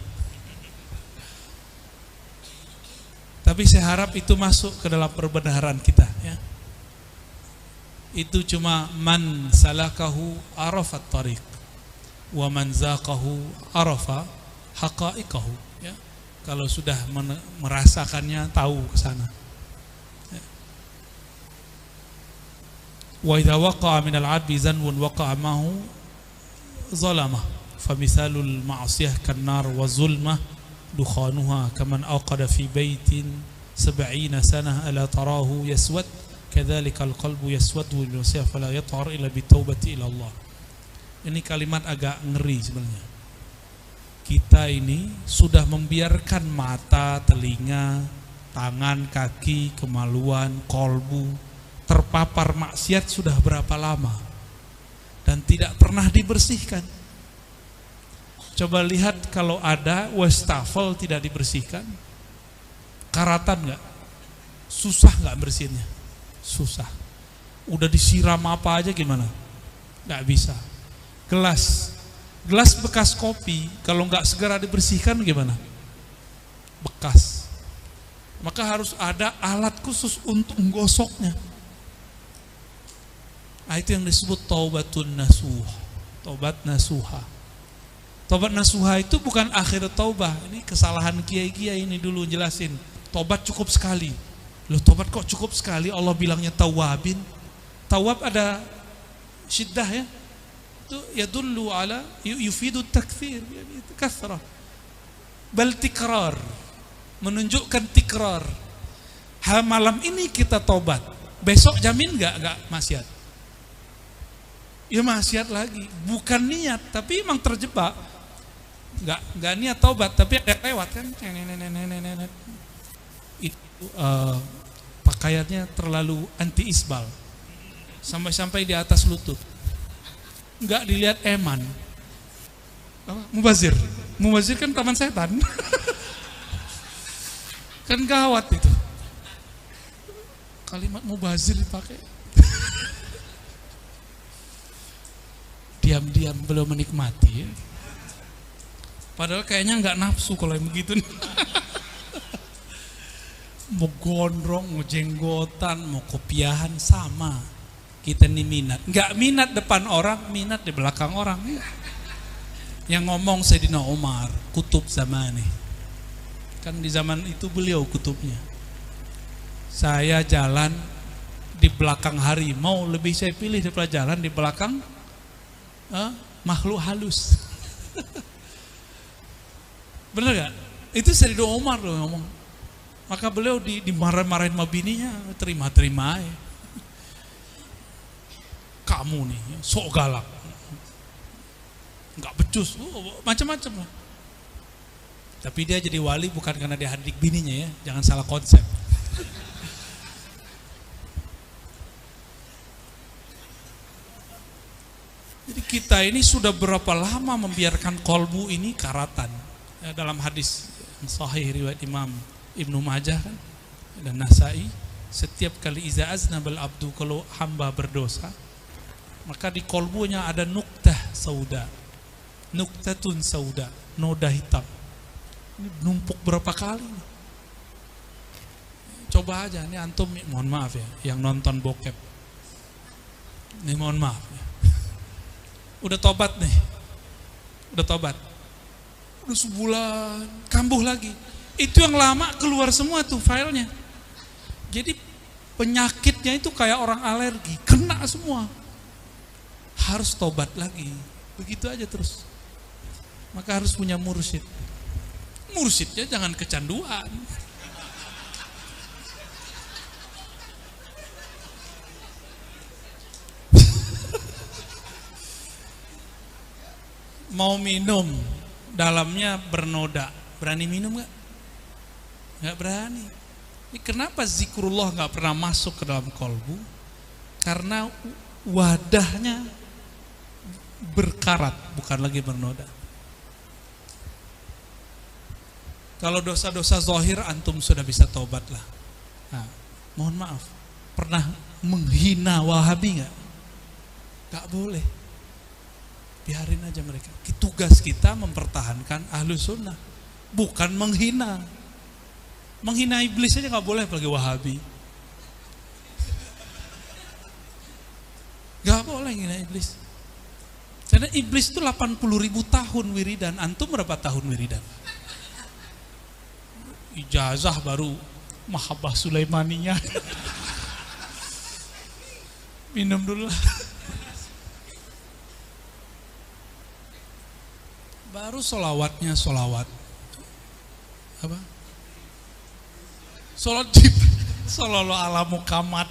Tapi saya harap itu masuk ke dalam perbenaran kita, ya. Itu cuma man salakahu arafat tariq wa man zaqahu arafa haqa'iqahu, ya. Kalau sudah merasakannya, tahu ke sana. Wa idza waqa'a min al-'abdi zanbun waqa'a mahu zalamah famisalul ma'siyah kan-nar wa zulmah dukhanuha kaman awqada fi baitin 70 sanah ala tarahu yaswad kadzalika al-qalbu yaswadu bil ma'siyah fala yathar illa bitawbati ila Allah. Ini kalimat agak ngeri sebenarnya. Kita ini sudah membiarkan mata, telinga, tangan, kaki, kemaluan, kolbu terpapar maksiat sudah berapa lama dan tidak pernah dibersihkan. Coba lihat kalau ada wastafel tidak dibersihkan, karatan nggak? Susah nggak bersihnya? Susah. Udah disiram apa aja gimana? Nggak bisa. Gelas bekas kopi kalau nggak segera dibersihkan gimana? Bekas. Maka harus ada alat khusus untuk menggosoknya. Nah, itu yang disebut taubatun nasuh. Taubat nasuha. Taubat nasuha itu bukan akhir taubah. Ini kesalahan kiai-kiai ini dulu jelasin. Taubat cukup sekali. Loh, taubat kok cukup sekali? Allah bilangnya tawabin. Tawab ada syiddah ya. Itu yadullu ala yufidu takthir, yani kathrah. Bal tikrar. Menunjukkan tikrar. Malam ini kita taubat. Besok jamin enggak maksiat? Ya maksiat lagi. Bukan niat, tapi emang terjebak. Enggak niat taubat, tapi ada lewat kan. Itu pakaiannya terlalu anti isbal. Sampai di atas lutut. Enggak dilihat eman. Mubazir. Mubazir kan taman setan. Kan gawat itu. Kalimat mubazir dipakai. Diam-diam belum menikmati ya. Padahal kayaknya enggak nafsu kalau yang begitu. Mau gondrong, mau jenggotan, mau kopiahan sama. Kita ini minat. Enggak minat depan orang, minat di belakang orang. Yang ngomong Sayyidina Umar, kutub zamani. Kan di zaman itu beliau kutubnya. Saya jalan di belakang harimau, lebih saya pilih daripada jalan di belakang makhluk halus. Bener gak? Itu Sayyidina Umar loh ngomong. Maka beliau dimarah-marahin sama bininya, terima-terima aja. Kamu nih, sok galak, nggak becus, macam-macam lah. Tapi dia jadi wali bukan karena dia hadik bininya ya, jangan salah konsep. Jadi kita ini sudah berapa lama membiarkan kolbu ini karatan. Ya, dalam hadis sahih riwayat Imam Ibnu Majah kan, dan Nasai, setiap kali iza aznabal abdu, kalau hamba berdosa, maka di kolbunya ada nuktah sauda, nuktatun sauda, noda hitam. Ini numpuk berapa kali? Coba aja, ini antum, mohon maaf ya, yang nonton bokep. Ini mohon maaf ya. Udah tobat nih, udah tobat, udah sebulan, kambuh lagi. Itu yang lama keluar semua tuh filenya. Jadi penyakitnya itu kayak orang alergi, kena semua. Harus tobat lagi. Begitu aja terus. Maka harus punya mursyid. Mursyidnya jangan kecanduan. Mau minum, dalamnya bernoda. Berani minum gak? Gak berani. Ini kenapa zikrullah gak pernah masuk ke dalam kolbu? Karena wadahnya berkarat, bukan lagi bernoda. Kalau dosa-dosa zahir antum sudah bisa tobat lah. Nah, mohon maaf, pernah menghina Wahabi gak? Gak boleh. Biarin aja mereka. Tugas kita mempertahankan Ahlus Sunnah, bukan menghina. Menghina iblis aja gak boleh apalagi Wahabi. Gak boleh menghina iblis. Karena iblis itu 80.000 tahun wiridan. Antum berapa tahun wiridan? Ijazah baru Mahabbah Sulaimaniyah. Minum dulu lah. Baru solawatnya solawat apa? Sholat Jibril, sallallahu ala Muhammad.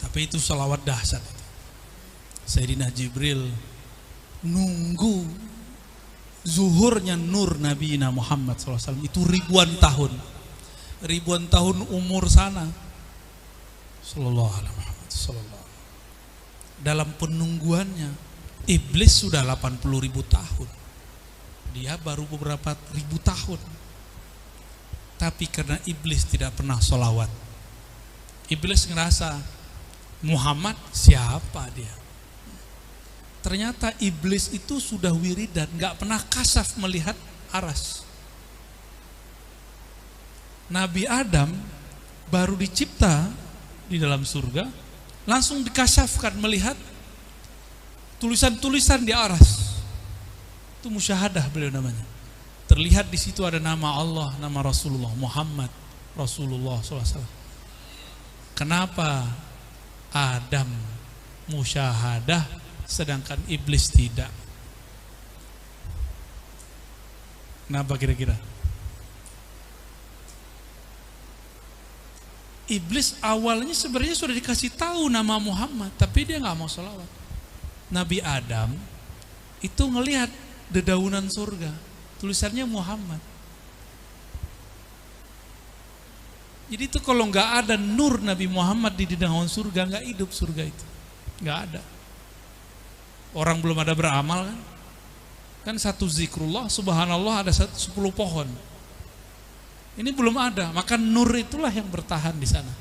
Tapi itu solawat dahsyat. Sayyidina Jibril nunggu zuhurnya nur Nabi Muhammad SAW itu ribuan tahun umur sana. Sallallahu alaihi Muhammad sallallahu. Dalam penungguannya iblis sudah 80.000 tahun. Dia baru beberapa ribu tahun. Tapi karena iblis tidak pernah sholawat, iblis ngerasa Muhammad siapa dia. Ternyata iblis itu sudah wiridan, gak pernah kasaf melihat aras. Nabi Adam baru dicipta di dalam surga, langsung dikasyafkan melihat tulisan-tulisan di aras. Itu musyahadah beliau namanya. Terlihat di situ ada nama Allah, nama Rasulullah Muhammad Rasulullah SAW. Kenapa Adam musyahadah sedangkan iblis tidak? Kenapa kira-kira? Iblis awalnya sebenarnya sudah dikasih tahu nama Muhammad, tapi dia nggak mau sholawat. Nabi Adam itu ngelihat dedaunan surga, tulisannya Muhammad. Jadi itu kalau nggak ada nur Nabi Muhammad di dedaunan surga, nggak hidup surga itu, nggak ada. Orang belum ada beramal kan? Kan satu zikrullah, subhanallah ada 10 pohon. Ini belum ada, maka nur itulah yang bertahan di sana.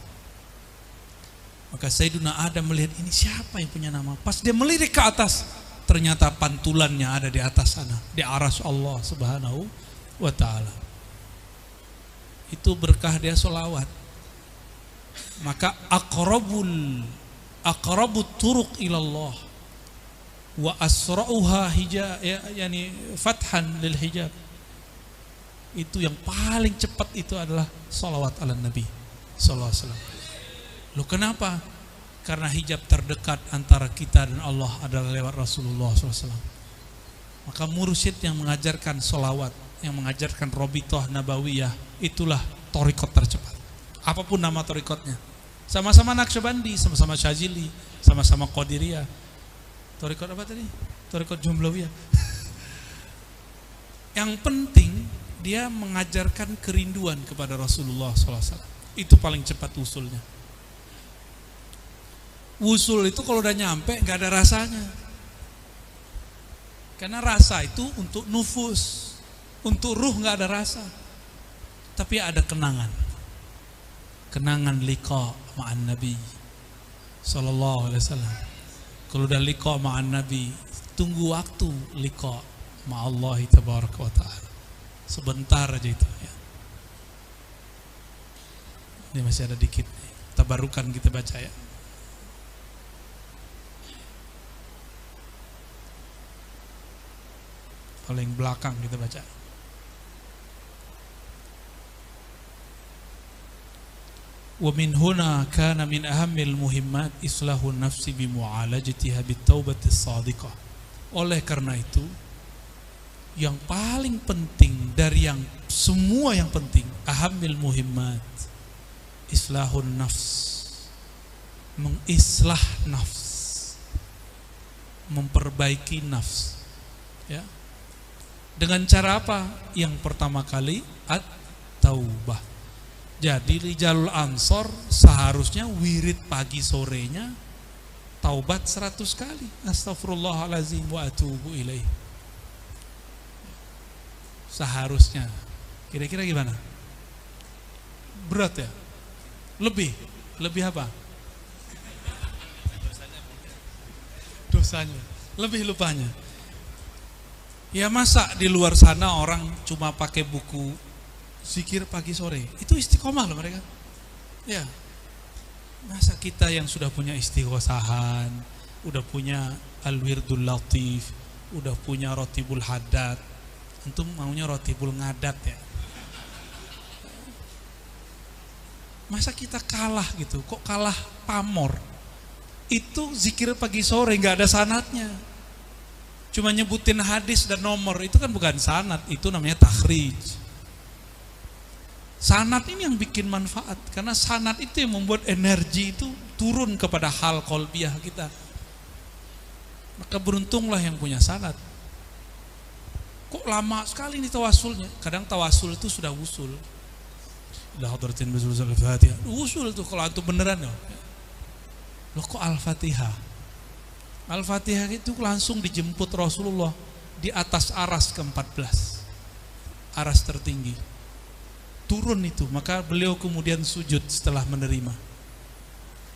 Maka Sayyiduna Adam melihat ini siapa yang punya nama. Pas dia melirik ke atas, ternyata pantulannya ada di atas sana, di arsy Allah Subhanahu wa ta'ala. Itu berkah dia sholawat. Maka aqrabut turuq ilallah wa asra'uha hijab, yani fathan lil hijab. Itu yang paling cepat itu adalah sholawat ala Nabi sallallahu alaihi wasallam. Loh kenapa? Karena hijab terdekat antara kita dan Allah adalah lewat Rasulullah SAW. Maka mursyid yang mengajarkan sholawat, yang mengajarkan robitoh nabawiyah, itulah thariqat tercepat. Apapun nama thariqatnya, sama-sama Naqsyabandi, sama-sama Syazili, sama-sama Qadiriyah. Thariqat apa tadi? Thariqat Jumlawiyah. Yang penting dia mengajarkan kerinduan kepada Rasulullah SAW. Itu paling cepat usulnya. Wusul itu kalau udah nyampe gak ada rasanya. Karena rasa itu untuk nufus, untuk ruh gak ada rasa. Tapi ada kenangan. Kenangan liqa ma'an Nabi sallallahu alaihi wasallam. Kalau udah liqa ma'an Nabi, tunggu waktu liqa ma'allahi tabaraka wa ta'ala. Sebentar aja itu ya. Ini masih ada dikit nih. Tabarukan kita baca ya. Paling belakang kita baca. Wa min huna kana min ahammil muhimmat islahun nafsi bi mu'alajatiha bit taubati shadiqah. Oleh karena itu, yang paling penting dari yang semua yang penting, ahammil muhimmat islahun nafs, mengislah nafs, memperbaiki nafs ya. Dengan cara apa? Yang pertama kali at-taubah. Jadi Rijalul Ansor seharusnya wirid pagi sorenya taubat 100 kali. Astaghfirullahalazim wa atubu ilaih. Seharusnya. Kira-kira gimana? Berat ya? Lebih apa? Dosanya. Lebih lupanya. Ya masa di luar sana orang cuma pakai buku zikir pagi sore, itu istiqomah loh mereka. Ya, masa kita yang sudah punya istighosahan, udah punya al-wirdul latif, udah punya rotibul haddad, antum maunya rotibul ngadat ya. Masa kita kalah gitu, kok kalah pamor? Itu zikir pagi sore nggak ada sanadnya. Cuma nyebutin hadis dan nomor, itu kan bukan sanad, itu namanya takhrij. Sanad ini yang bikin manfaat, karena sanad itu yang membuat energi itu turun kepada hal qalbiyah kita. Maka beruntunglah yang punya sanad. Kok lama sekali nih tawasulnya? Kadang tawasul itu sudah wusul. La hadratin bizul al-Fatihah. Wusul tuh kalau antum beneran ya. Loh kok Al-Fatihah? Al-Fatihah itu langsung dijemput Rasulullah di atas aras ke-14, aras tertinggi. Turun itu, maka beliau kemudian sujud setelah menerima.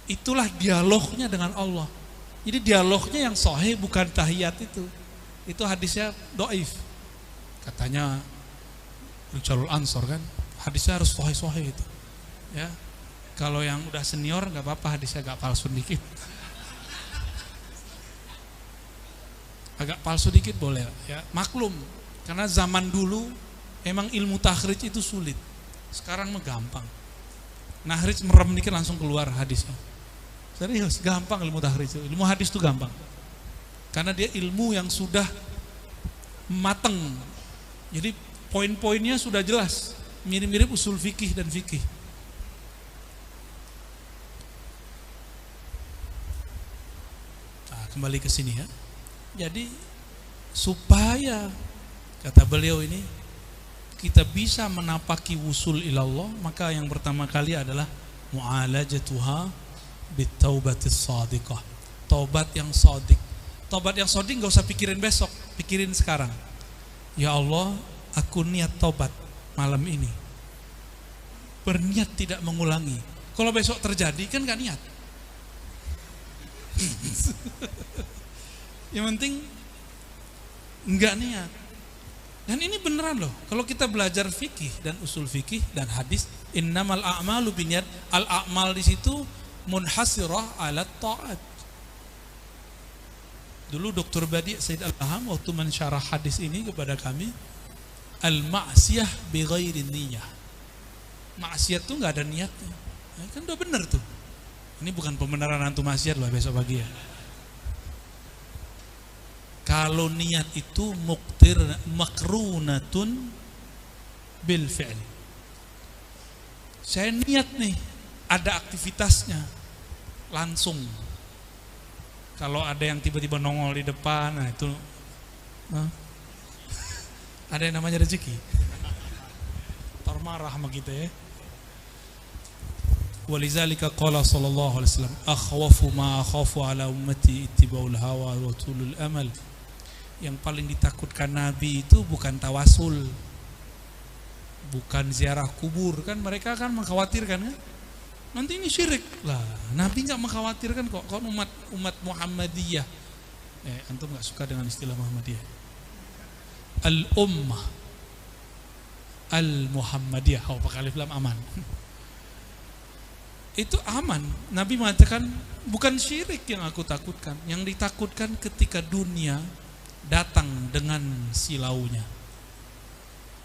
Itulah dialognya dengan Allah. Jadi dialognya yang sahih bukan tahiyat itu. Itu hadisnya dhaif. Katanya Rijalul Ansor kan, hadisnya harus sahih itu. Ya. Kalau yang udah senior nggak apa-apa, hadisnya agak palsu dikit. Agak palsu dikit boleh ya, maklum. Karena zaman dulu emang ilmu takhrij itu sulit. Sekarang mah gampang. Nahrij merem dikit langsung keluar hadisnya. Serius, gampang ilmu tahrij. Ilmu hadis itu gampang. Karena dia ilmu yang sudah mateng. Jadi poin-poinnya sudah jelas. Mirip-mirip usul fikih dan fikih. Nah, kembali ke sini ya. Jadi supaya kata beliau ini kita bisa menapaki wusul ilallah, maka yang pertama kali adalah mu'alajatuha bitaubatis shadiqah. Taubat yang shadiq. Taubat yang shadiq enggak usah pikirin besok, pikirin sekarang. Ya Allah, aku niat taubat malam ini. Berniat tidak mengulangi. Kalau besok terjadi kan enggak niat. Yang penting enggak niat. Dan ini beneran loh. Kalau kita belajar fikih dan usul fikih dan hadis, innamal a'malu binniyat, al-a'mal di situ munhasirah ala ta'at. Dulu Dr. Badi Said Al-Aham waktu mensyarah hadis ini kepada kami, al-ma'siyah bi ghairi niyyah. Maksiat tuh enggak ada niatnya. Ya, kan udah bener tuh. Ini bukan pembenaran antum maksiat loh besok pagi ya. Kalau niat itu makrunatun bil fi'l. Saya niat nih, ada aktivitasnya langsung. Kalau ada yang tiba-tiba nongol di depan, nah itu ada yang namanya rezeki. Termarah sama kita ya. Walizalika qala sallallahu alaihi wasallam, akhwafu ma akhafu ala ummati ittiba'ul hawa wa tulul amal. Yang paling ditakutkan Nabi itu bukan tawasul, bukan ziarah kubur, kan mereka kan mengkhawatirkan kan, nanti ini syirik lah. Nabi nggak mengkhawatirkan kok. Kan umat Muhammadiyah, antum nggak suka dengan istilah Muhammadiyah, al-ummah al-Muhammadiyah, pakai alif lam aman. Itu aman. Nabi mengatakan bukan syirik yang aku takutkan, yang ditakutkan ketika dunia datang dengan silaunya.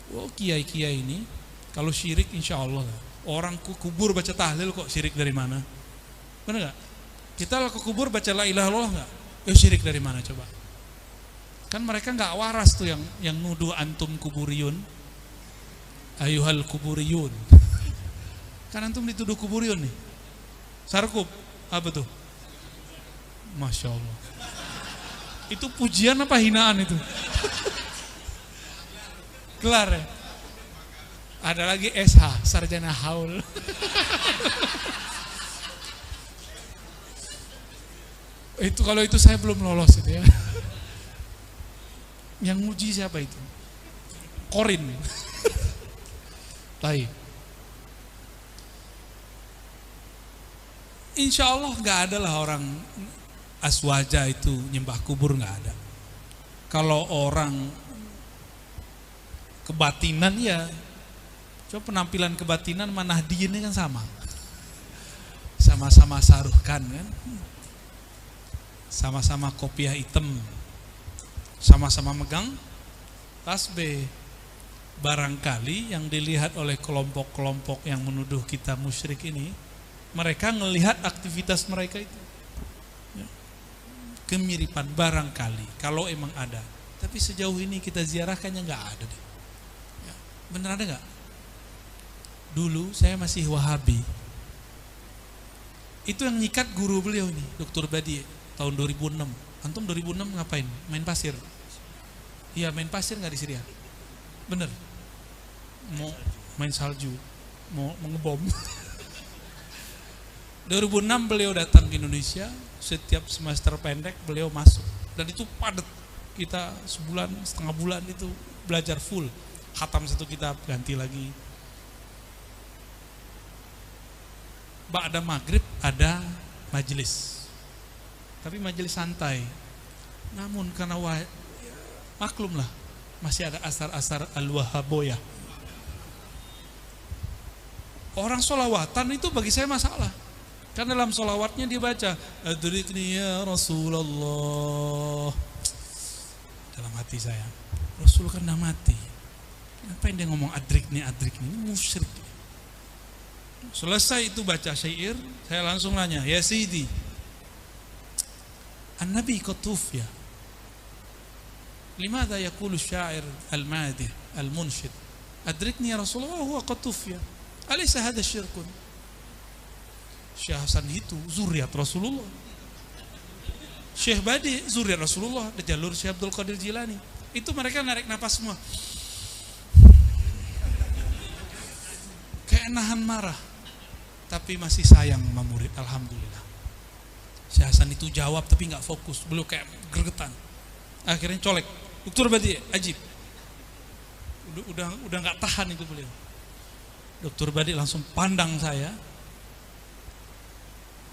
Oh, kiai-kiai ini kalau syirik insya Allah orang kubur baca tahlil kok syirik dari mana? Benar nggak? Kita ke kubur baca la ilaha illallah nggak? Syirik dari mana coba? Kan mereka nggak waras tuh yang nuduh antum kuburiyun, ayuhal kuburiyun. Kan antum dituduh kuburiyun nih. Sarkup apa tuh? Masya Allah. Itu pujian apa hinaan itu? Kelar ya? Ada lagi SH, sarjana haul. Itu kalau itu saya belum lolos itu ya. Yang muji siapa itu? Korin. Baik. Insya Allah nggak ada lah orang aswaja itu nyembah kubur, nggak ada. Kalau orang kebatinan ya, coba penampilan kebatinan mana Nahdien ini kan sama-sama saruhkan kan, sama-sama kopiah hitam, sama-sama megang tasbih. Barangkali yang dilihat oleh kelompok-kelompok yang menuduh kita musyrik ini, mereka ngelihat aktivitas mereka itu. Kemiripan barangkali kalau emang ada, tapi sejauh ini kita ziarahkannya nggak ada deh. Ya, bener ada nggak? Dulu saya masih Wahabi, itu yang nyikat guru beliau nih, Dr. Badi tahun 2006. Antum 2006 ngapain? Main pasir? Iya main pasir nggak di Syria? Bener? Mau main salju, mau ngebom. 2006 beliau datang ke Indonesia. Setiap semester pendek beliau masuk, dan itu padat. Kita sebulan, setengah bulan itu belajar full, khatam satu kitab, ganti lagi. Ba'da maghrib ada majelis, tapi majelis santai. Namun karena maklum lah, masih ada asar-asar al-wahaboyah. Orang sholawatan itu bagi saya masalah. Kan dalam sholawatnya dia baca, adrikni ya Rasulullah. Dalam hati saya, Rasul kan udah mati. Ngapain dia ngomong adrikni, ini musyrik. Selesai itu baca syair, saya langsung nanya, ya Sidi, An-Nabi qad tuwfiya. Limadha yaqulu syair al-madih, al-munshid, adrikni ya Rasulullah huwa qad tuwfiya. Alaysa hadha syirkun? Syekh Hasan itu zuriat Rasulullah. Syekh Badi zuriat Rasulullah, di jalur Syekh Abdul Qadir Jilani. Itu mereka narik napas semua. Kayak nahan marah. Tapi masih sayang sama murid, alhamdulillah. Syekh Hasan itu jawab tapi nggak fokus, beliau kayak gregetan. Akhirnya colek. Dokter Badi ajib. Udah nggak tahan itu beliau. Dokter Badi langsung pandang saya.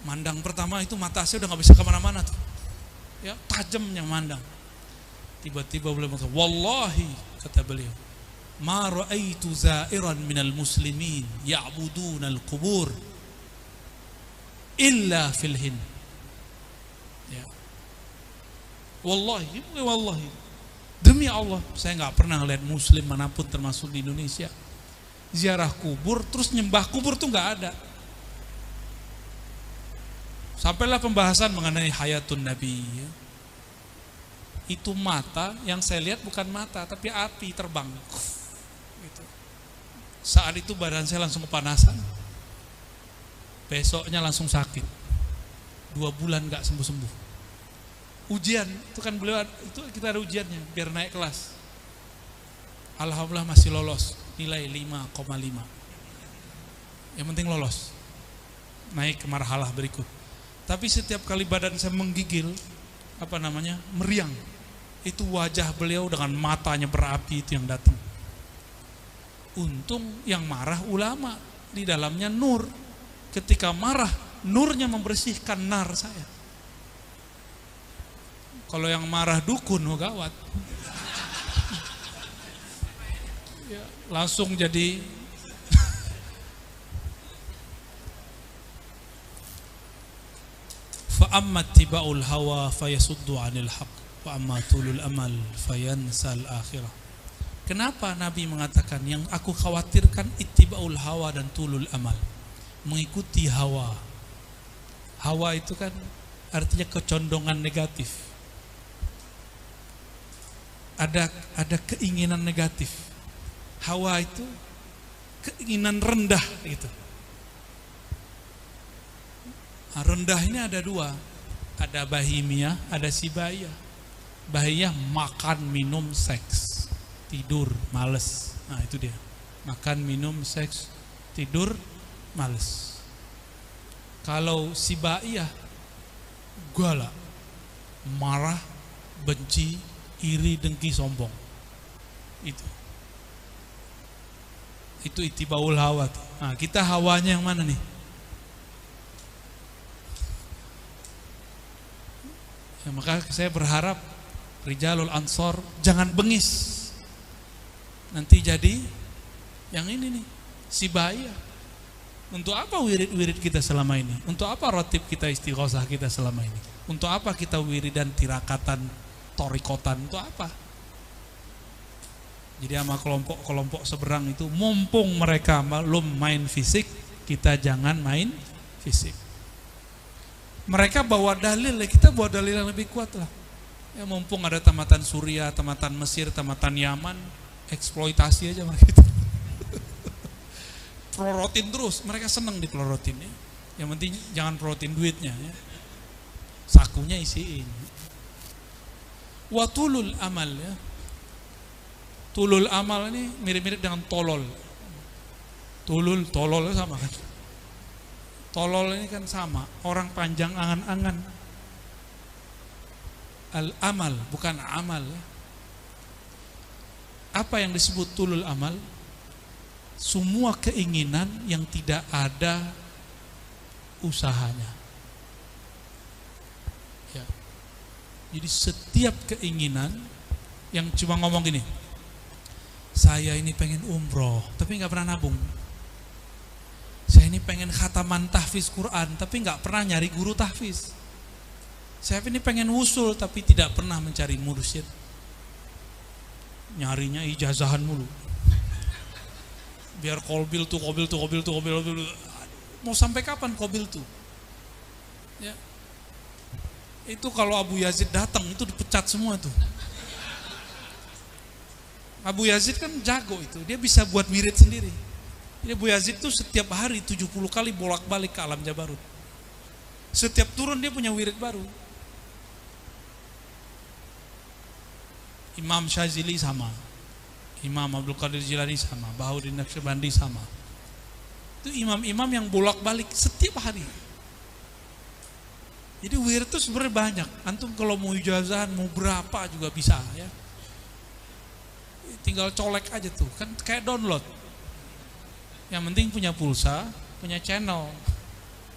Mandang pertama itu mata saya udah nggak bisa kemana-mana tuh. Ya, tajamnya mandang. Tiba-tiba beliau mengatakan, wallahi, kata beliau, ma ra'aitu za'iran minal muslimin ya'buduna al-qubur illa fil Hind. Ya. Wallahi, demi Allah, saya nggak pernah lihat muslim manapun termasuk di Indonesia ziarah kubur terus nyembah kubur tuh nggak ada. Sampailah pembahasan mengenai hayatun Nabi. Itu mata yang saya lihat bukan mata tapi api terbang. Gitu. Saat itu badan saya langsung kepanasan. Besoknya langsung sakit. 2 bulan nggak sembuh-sembuh. Ujian itu kan beliau itu kita ada ujiannya biar naik kelas. Alhamdulillah masih lolos, nilai 5,5. Yang penting lolos. Naik ke marhalah berikut. Tapi setiap kali badan saya menggigil, meriang. Itu wajah beliau dengan matanya berapi itu yang datang. Untung yang marah ulama, di dalamnya nur. Ketika marah, nurnya membersihkan nar saya. Kalau yang marah dukun, gawat. Ya, langsung jadi fa amma tiba'ul hawa fayasuddu 'anil haqq wa amma tulul amal fayansal akhirah. Kenapa Nabi mengatakan yang aku khawatirkan ittiba'ul hawa dan tulul amal, mengikuti hawa. Hawa itu kan artinya kecondongan negatif. Ada keinginan negatif. Hawa itu keinginan rendah gitu. Rendah ini ada 2. Ada bahimiyah, ada sibaiyah. Bahimiyah makan, minum, seks, tidur, males. Nah itu dia. Makan, minum, seks, tidur, males. Kalau sibaiyah, gala, marah, benci, iri, dengki, sombong. Itu ittibaul hawa. Nah, kita hawanya yang mana nih? Ya, maka saya berharap Rijalul Ansor jangan bengis. Nanti jadi yang ini nih, sibaiyah. Untuk apa wirid-wirid kita selama ini? Untuk apa rotib kita, istighosah kita selama ini? Untuk apa kita wiridan, tirakatan, torikotan? Untuk apa? Jadi sama kelompok-kelompok seberang itu, mumpung mereka belum main fisik, kita jangan main fisik. Mereka bawa dalil, kita bawa dalil yang lebih kuat lah. Ya mumpung ada tamatan Suriah, tamatan Mesir, tamatan Yaman, eksploitasi aja mereka itu. Pelorotin terus, mereka senang dipelorotin ya. Yang penting jangan pelorotin duitnya ya. Sakunya isiin. Watulul amal ya. Tulul amal ini mirip-mirip dengan tolol. Tolol sama kan. Tolol ini kan sama, orang panjang angan-angan. Al-amal, bukan amal. Apa yang disebut tulul amal? Semua keinginan yang tidak ada usahanya. Ya. Jadi setiap keinginan yang cuma ngomong gini, saya ini pengen umroh, tapi nggak pernah nabung. Saya ini pengen khataman tahfiz Quran, tapi nggak pernah nyari guru tahfiz. Saya ini pengen usul, tapi tidak pernah mencari mursyid. Nyarinya ijazahan mulu. Biar kobil tuh. Mau sampai kapan kobil tuh? Ya. Itu kalau Abu Yazid datang, itu dipecat semua tuh. Abu Yazid kan jago itu, dia bisa buat wirid sendiri. Jadi Abu Yazid tuh setiap hari 70 kali bolak-balik ke alam Jabarut. Setiap turun dia punya wirid baru. Imam Syazili sama, Imam Abdul Qadir Jilani sama, Bahaudin Naqsyabandi sama. Itu imam-imam yang bolak-balik setiap hari. Jadi wirid itu sebenarnya banyak. Antum kalau mau ijazahan mau berapa juga bisa ya. Tinggal colek aja tuh, kan kayak download. Yang penting punya pulsa, punya channel,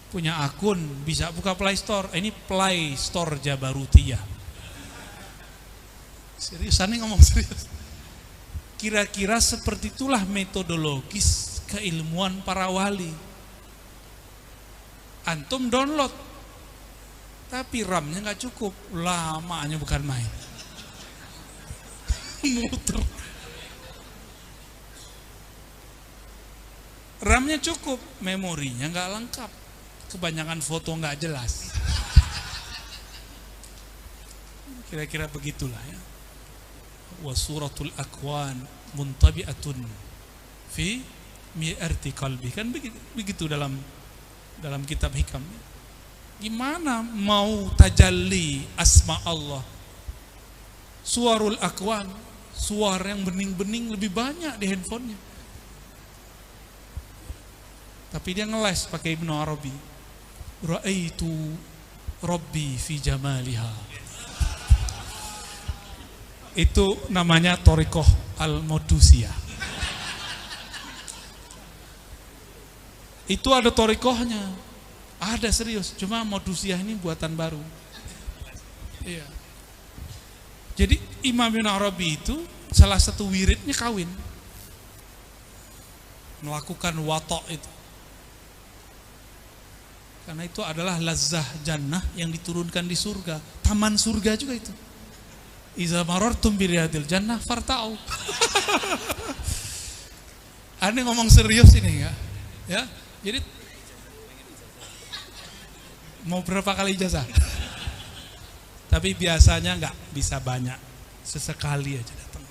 punya akun, bisa buka Play Store. Ini Play Store Jabarutiyah. Seriusan nih, ngomong serius. Kira-kira seperti itulah metodologis keilmuan para wali. Antum download, tapi RAM-nya nggak cukup, lamanya bukan main. Muter. RAM-nya cukup, memorinya nggak lengkap, kebanyakan foto nggak jelas. Kira-kira begitulah ya. Wa suratul akwan muntabi'atun fi mi'arti qalbi, kan begitu dalam kitab hikam. Gimana mau tajalli asma Allah? Suarul akwan, suara yang bening-bening lebih banyak di handphonenya. Tapi dia ngeles pakai Ibnu Arabi. Ra'aitu Rabbi fi jamaliha. Itu namanya Thariqah Al-Modusiyah. Itu ada thariqahnya. Ada serius, cuma Modusiyah ini buatan baru. Iya. Jadi Imam Ibnu Arabi itu salah satu wiridnya kawin. Melakukan watok itu. Karena itu adalah lazzah jannah yang diturunkan di surga. Taman surga juga itu. Iza marartum bi riyadil jannah farta'u. Aneh ngomong serius ini ya. Ya. Jadi mau berapa kali ijazah? Tapi biasanya enggak bisa banyak. Sesekali aja datang.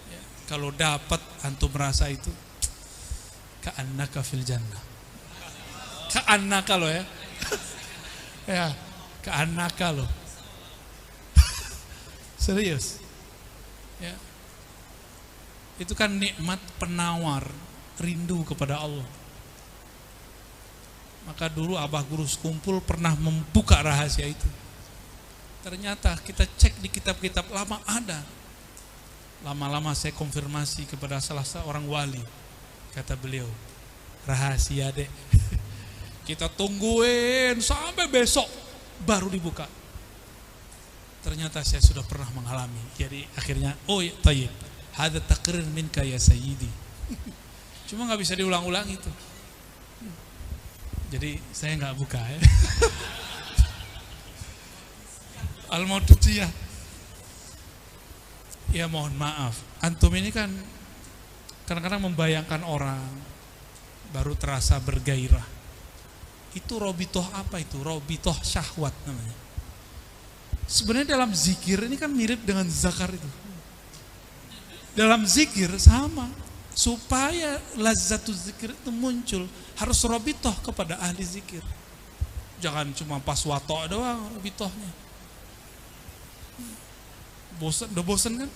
Ya. Kalau dapat antum merasa itu ka'annaka fil jannah. Ka'annaka lo ya. Ya, ka'annaka lo. Serius. Ya. Itu kan nikmat penawar rindu kepada Allah. Maka dulu Abah Guru Sekumpul pernah membuka rahasia itu. Ternyata kita cek di kitab-kitab lama ada. Lama-lama saya konfirmasi kepada salah seorang wali. Kata beliau, rahasia dek. Kita tungguin sampai besok baru dibuka. Ternyata saya sudah pernah mengalami. Jadi akhirnya, oh ya, tayyib. Hadza taqrir minka ya sayyidi. Cuma nggak bisa diulang-ulang itu. Jadi saya nggak buka ya. Al-Modusiyah. Ya mohon maaf. Antum ini kan kadang-kadang membayangkan orang baru terasa bergairah. Itu robitoh apa itu? Robitoh syahwat namanya. Sebenarnya dalam zikir ini kan mirip dengan zakar itu. Dalam zikir sama. Supaya lazzatul zikir itu muncul, harus robitoh kepada ahli zikir. Jangan cuma pas wato doang robitohnya. Udah bosan kan?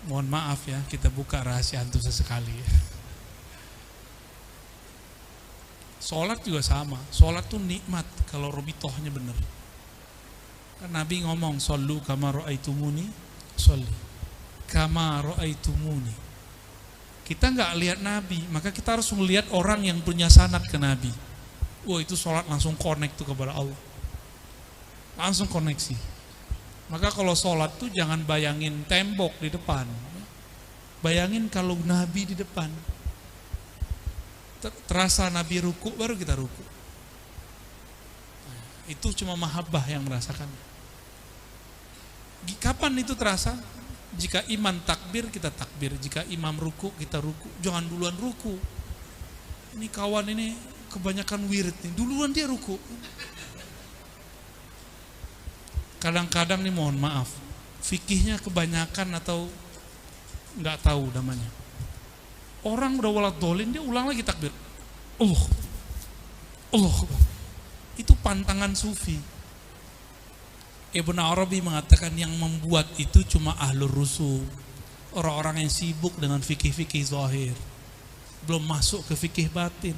Mohon maaf ya, kita buka rahasia antum sesekali ya. Sholat juga sama. Sholat tuh nikmat kalau robitohnya bener. Kan Nabi ngomong, "Shallu kama ra'aitumuni sholli." Kama ra'aitumuni. Kita nggak lihat Nabi, maka kita harus melihat orang yang punya sanad ke Nabi. Wah, itu sholat langsung connect tuh kepada Allah. Langsung koneksi. Maka kalau sholat tuh jangan bayangin tembok di depan. Bayangin kalau Nabi di depan. terasa Nabi ruku baru kita ruku. Itu cuma mahabbah yang merasakan. Kapan itu terasa? Jika imam takbir kita takbir, jika imam ruku kita ruku. Jangan duluan ruku. Ini kawan ini kebanyakan wirid nih, duluan dia ruku. Kadang-kadang nih mohon maaf, fikihnya kebanyakan atau nggak tahu namanya. Orang udah walat dolin dia ulang lagi takbir. Allah. Itu pantangan sufi. Ibnu Arabi mengatakan yang membuat itu cuma ahlur rusuk, orang-orang yang sibuk dengan fikih-fikih zahir, belum masuk ke fikih batin.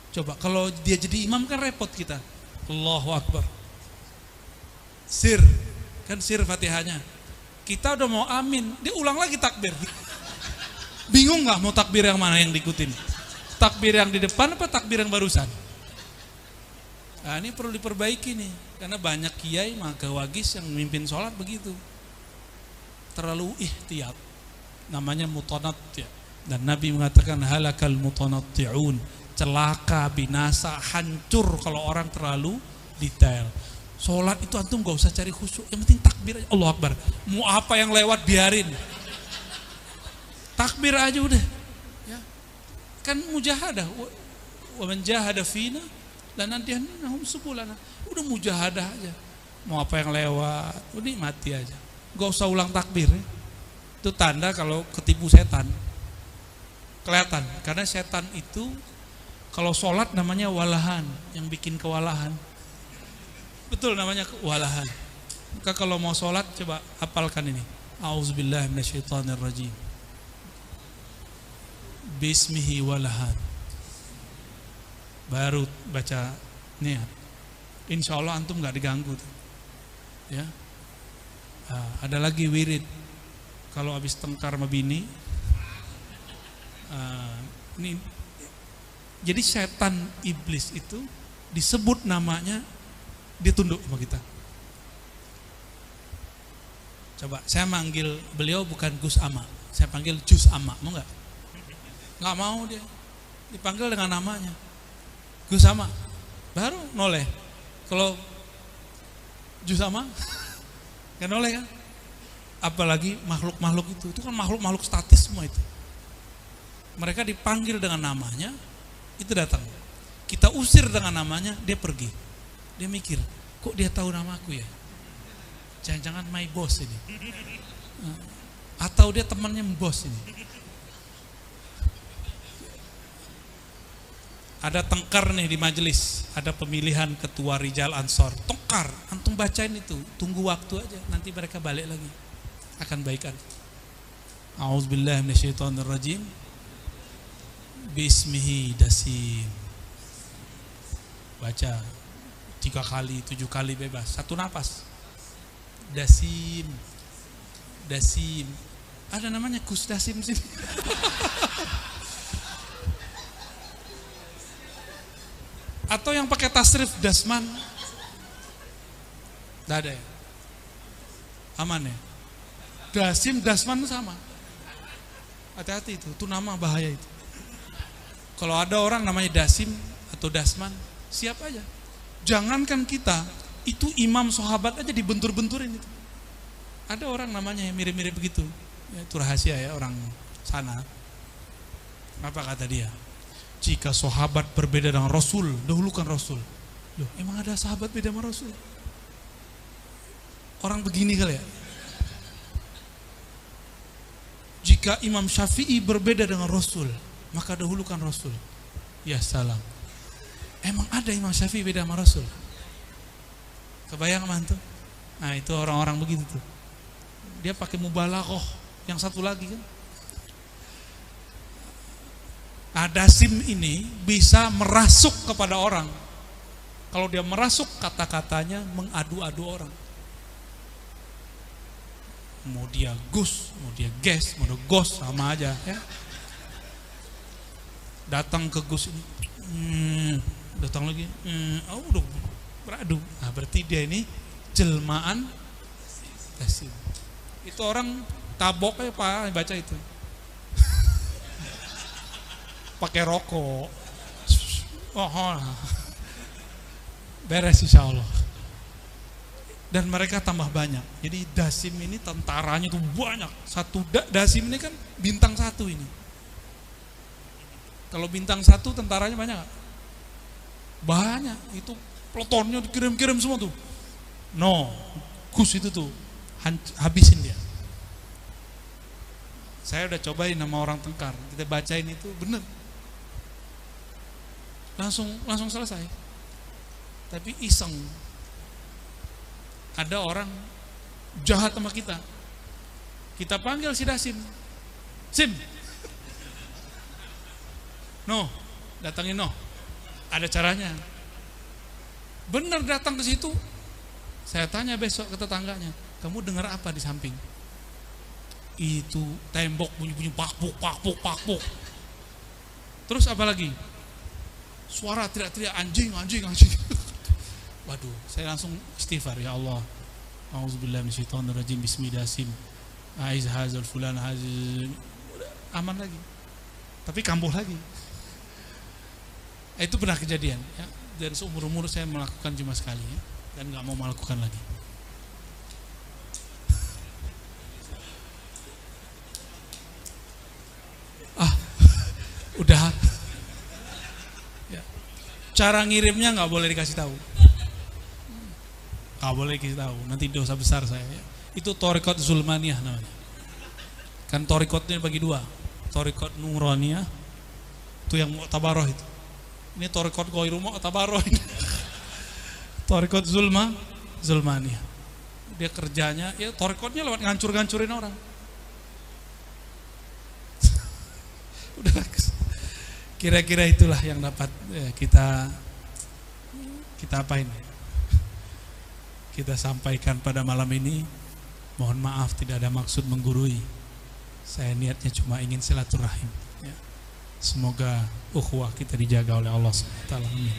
Coba kalau dia jadi imam kan repot kita. Allahu Akbar. Sir Fatihahnya. Kita udah mau amin, dia ulang lagi takbir. Bingung nggak mau takbir yang mana yang diikutin? Takbir yang di depan apa takbir yang barusan? Nah, ini perlu diperbaiki nih, karena banyak kiai maka wagis yang memimpin sholat begitu, terlalu ihtiyat, namanya mutanatti'. Dan Nabi mengatakan halakal mutanatti'un, celaka, binasa, hancur kalau orang terlalu detail. Sholat itu antum gak usah cari khusyuk, yang penting takbir aja, Allahu Akbar. Mau apa yang lewat biarin, takbir aja udah. Ya. Kan mujahadah, wa man jahada fina lanadiyanahum subulana. Udah mujahadah aja. Mau apa yang lewat, udah mati aja. Gak usah ulang takbir. Ya. Itu tanda kalau ketipu setan. Kelihatan, karena setan itu kalau sholat namanya walahan, yang bikin kewalahan. Betul namanya kewalahan. Maka kalau mau sholat coba hafalkan ini. A'udzubillahi minasyaitonirrajim. Bismihi walahan. Baru baca niat. Insya Allah antum gak diganggu tuh. Ya. Ada lagi wirid. Kalau habis tengkar sama bini. Ini. Jadi setan iblis itu disebut namanya, dia tunduk sama kita. Coba saya manggil beliau bukan Gus Ama, saya panggil Jus Ama, mau nggak? Nggak mau dia, dipanggil dengan namanya Gus Ama, baru noleh. Kalau Jus Ama nggak noleh kan? Apalagi makhluk-makhluk itu kan makhluk-makhluk statis semua itu. Mereka dipanggil dengan namanya, itu datang. Kita usir dengan namanya, dia pergi. Dia mikir, kok dia tahu namaku ya? Jangan-jangan my boss ini. Atau dia temannya bos ini. Ada tengkar nih di majelis, ada pemilihan ketua Rijal Ansor. Tengkar, antum bacain itu, tunggu waktu aja, nanti mereka balik lagi. Akan baikan. A'udzubillahi minasyaitonirrajim. Bismihi dasim. Baca 3 kali, 7 kali bebas, satu napas. Dasim. Ada namanya Gus Dasim sini. Atau yang pakai tasrif dasman. Tidak ada ya? Aman ya? Dasim, dasman sama. Hati-hati itu nama bahaya itu. Kalau ada orang namanya Dasim atau Dasman, siap aja. Jangankan kita, itu imam sahabat aja dibentur-benturin itu. Ada orang namanya yang mirip-mirip begitu. Ya, itu rahasia ya orang sana. Apa kata dia? Jika sahabat berbeda dengan Rasul, dahulukan Rasul. Loh, emang ada sahabat beda sama Rasul? Orang begini kali ya. Jika Imam Syafi'i berbeda dengan Rasul, maka dahulukan Rasul. Ya salam. Emang ada Imam Syafi'i beda sama Rasul? Kebayang mantu? Nah itu orang-orang begitu tuh. Dia pakai mubalaghah. Yang satu lagi kan. Dasim ini bisa merasuk kepada orang. Kalau dia merasuk kata-katanya mengadu-adu orang. Mau dia Gus, mau dia Ges, mau dia Gos, sama aja ya. Datang ke Gus ini. Datang lagi, udah beradu. Nah berarti dia ini jelmaan Dasim. Itu orang tabok ya Pak baca itu. pakai rokok. Oh, beres insya Allah. Dan mereka tambah banyak. Jadi Dasim ini tentaranya tuh banyak. Satu Dasim ini kan bintang 1 ini. Kalau bintang 1 tentaranya banyak gak? Banyak. Itu pelotonnya dikirim-kirim semua tuh. No, Gus itu tuh habisin dia. Saya udah cobain sama orang Tengkar. Kita bacain itu bener. Langsung selesai. Tapi iseng. Ada orang jahat sama kita. Kita panggil si Dasim. Sim. No, datangin no. Ada caranya. Bener datang ke situ. Saya tanya besok ke tetangganya, kamu dengar apa di samping? Itu tembok bunyi-bunyi pakpuk. Terus apa lagi? Suara teriak-teriak anjing. Waduh, saya langsung istighfar, ya Allah. Auzubillahi minasyaitonirrajim. Bismillahirrahmanirrahim. Aiz hazal fulan hazal. Aman lagi. Tapi kambuh lagi. Itu pernah kejadian ya. Dan seumur-umur saya melakukan cuma sekali ya. Dan gak mau melakukan lagi. Udah ya. Cara ngirimnya gak boleh dikasih tahu. Gak boleh dikasih tahu, nanti dosa besar saya ya. Itu Thariqat Zulmaniyah namanya. Kan Thariqatnya bagi 2. Thariqat Nuraniyah itu yang Mu'tabaroh itu. Ini Thariqat Ghairu Mu'tabaroh ini. Thariqat Zulmaniyah. Dia kerjanya ya Thariqatnya lewat ngancur-ngancurin orang. Udah, kira-kira itulah yang dapat kita apain, kita sampaikan pada malam ini. Mohon maaf tidak ada maksud menggurui. Saya niatnya cuma ingin silaturahim ya. Semoga ukhuwah kita dijaga oleh Allah SWT. Amin.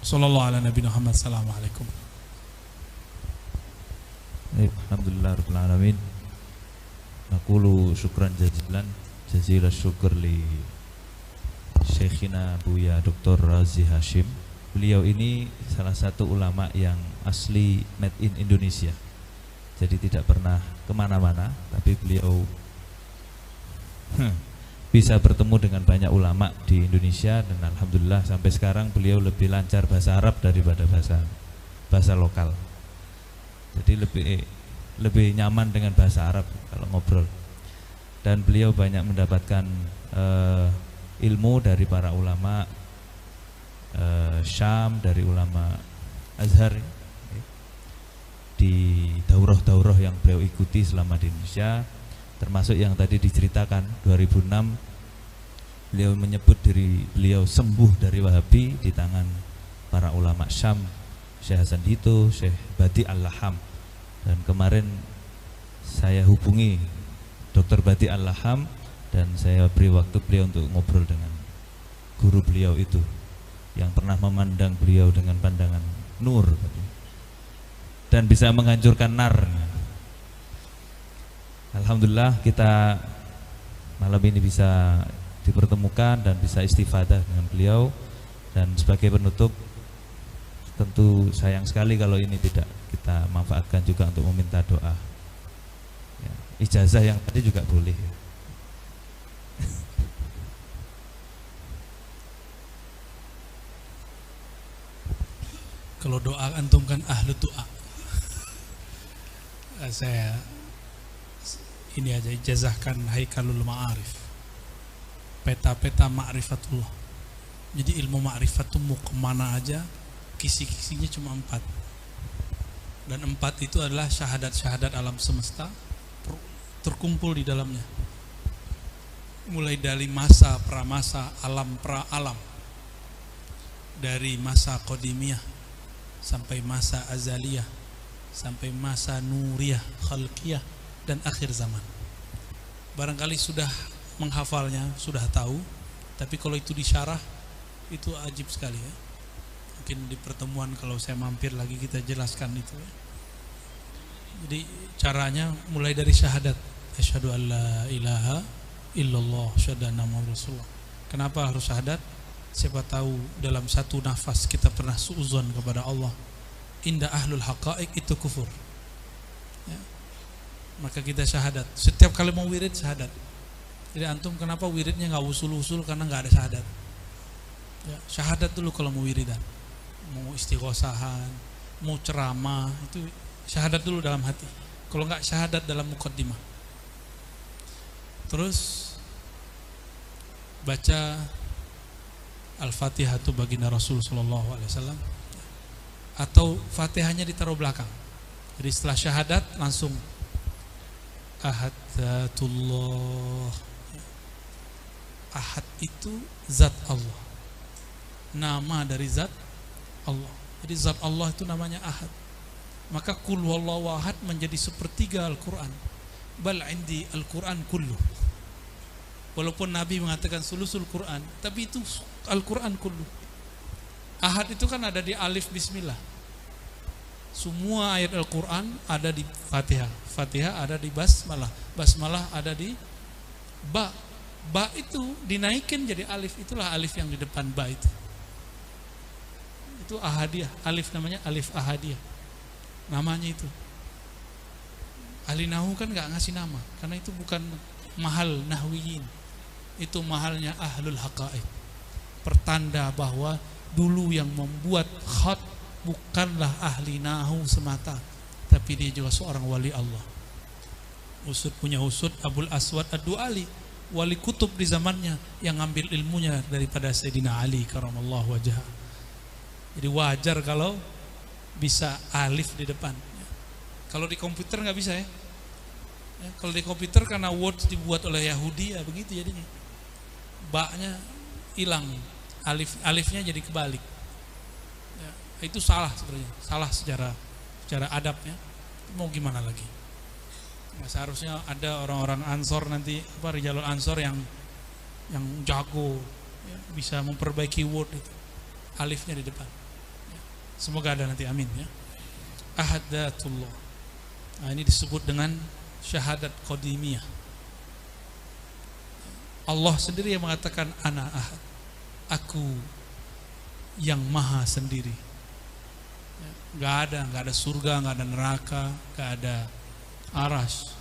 Sallallahu ala Nabi Muhammad. Assalamualaikum. Alhamdulillah rabbil alamin. Naqulu syukran jazilan syukur li Syekhina Buya Dr. Razi Hashim. Beliau ini salah satu ulama yang asli made in Indonesia. Jadi tidak pernah kemana-mana, tapi beliau bisa bertemu dengan banyak ulama di Indonesia. Dan alhamdulillah sampai sekarang beliau lebih lancar bahasa Arab daripada bahasa lokal. Jadi lebih nyaman dengan bahasa Arab kalau ngobrol. Dan beliau banyak mendapatkan ilmu dari para ulama Syam, dari ulama Azhar, di daurah-daurah yang beliau ikuti selama di Indonesia, termasuk yang tadi diceritakan 2006 beliau menyebut diri beliau sembuh dari Wahabi di tangan para ulama Syam, Syekh Hasan Dito, Syekh Badi Al-Laham. Dan kemarin saya hubungi Dr. Badi Al-Laham dan saya beri waktu beliau untuk ngobrol dengan guru beliau itu yang pernah memandang beliau dengan pandangan nur dan bisa menghancurkan nar. Alhamdulillah kita malam ini bisa dipertemukan dan bisa istifadah dengan beliau. Dan sebagai penutup, tentu sayang sekali kalau ini tidak kita manfaatkan juga untuk meminta doa ya, ijazah yang tadi juga boleh ya. Kalau doa antum kan ahlu doa. Saya ini aja ijazahkan Haikalul Ma'arif, peta-peta ma'rifatullah. Jadi ilmu ma'rifat itu mau kemana aja, kisi-kisinya cuma 4. Dan 4 itu adalah syahadat-syahadat alam semesta terkumpul di dalamnya. Mulai dari masa pramasa, alam pra-alam, dari masa qadimiyah sampai masa azaliyah, sampai masa nuriyah, khalqiyah, dan akhir zaman. Barangkali sudah menghafalnya, sudah tahu, tapi kalau itu disyarah itu ajib sekali ya. Mungkin di pertemuan kalau saya mampir lagi kita jelaskan itu ya. Jadi caranya mulai dari syahadat, asyhadu alla ilaha illallah, asyhadu anna muhammadar rasulullah. Kenapa harus syahadat? Siapa tahu dalam satu nafas kita pernah suudzon kepada Allah, inda ahlul haqaiq itu kufur, ya. Maka kita syahadat. Setiap kali mau wirid syahadat. Jadi antum kenapa wiridnya nggak usul-usul? Karena nggak ada syahadat, ya. Syahadat dulu kalau mau wiridan, mau istighosahan, mau ceramah, itu syahadat dulu dalam hati. Kalau nggak syahadat dalam muqaddimah. Terus baca Al-Fatihah itu baginda Rasul sallallahu alaihi wasallam, atau Fatihahnya ditaruh belakang. Jadi setelah syahadat langsung Ahadzatullah. Ahad itu zat Allah, nama dari zat Allah. Jadi zat Allah itu namanya Ahad. Maka qul huwallahu ahad menjadi sepertiga Al-Qur'an. Bal indi Al-Qur'an kullu. Walaupun Nabi mengatakan sulusul Quran, tapi itu Al-Quran kullu. Ahad itu kan ada di alif bismillah. Semua ayat Al-Quran ada di Fatihah. Fatihah ada di basmalah. Basmalah ada di ba. Ba itu dinaikin jadi alif. Itulah alif yang di depan ba itu. Itu ahadiyah. Alif namanya alif ahadiyah. Namanya itu. Ahli nahu kan gak ngasih nama, karena itu bukan mahal nahwiyin. Itu mahalnya ahlul haqaiq. Pertanda bahwa dulu yang membuat khat bukanlah ahli nahu semata, tapi dia juga seorang wali Allah. Usud punya usud Abul Aswad Ad-Du'ali, wali kutub di zamannya, yang ngambil ilmunya daripada Sayyidina Ali karamallahu wajhah. Jadi wajar kalau bisa alif di depan. Kalau di komputer nggak bisa, ya. Kalau di komputer karena Word dibuat oleh Yahudi, ya begitu jadinya. Ba-nya hilang, alifnya jadi kebalik. Ya, itu salah sebenarnya, salah secara adabnya. Mau gimana lagi? Nah, seharusnya ada orang-orang Ansor nanti, Rijalul Ansor yang jago, ya, bisa memperbaiki Word itu, alifnya di depan. Ya, semoga ada nanti, amin, ya. Ahadzatullah. Nah, ini disebut dengan syahadat qadimiyah. Allah sendiri yang mengatakan ana ahad, aku yang maha sendiri. Gak ada surga, gak ada neraka, gak ada aras,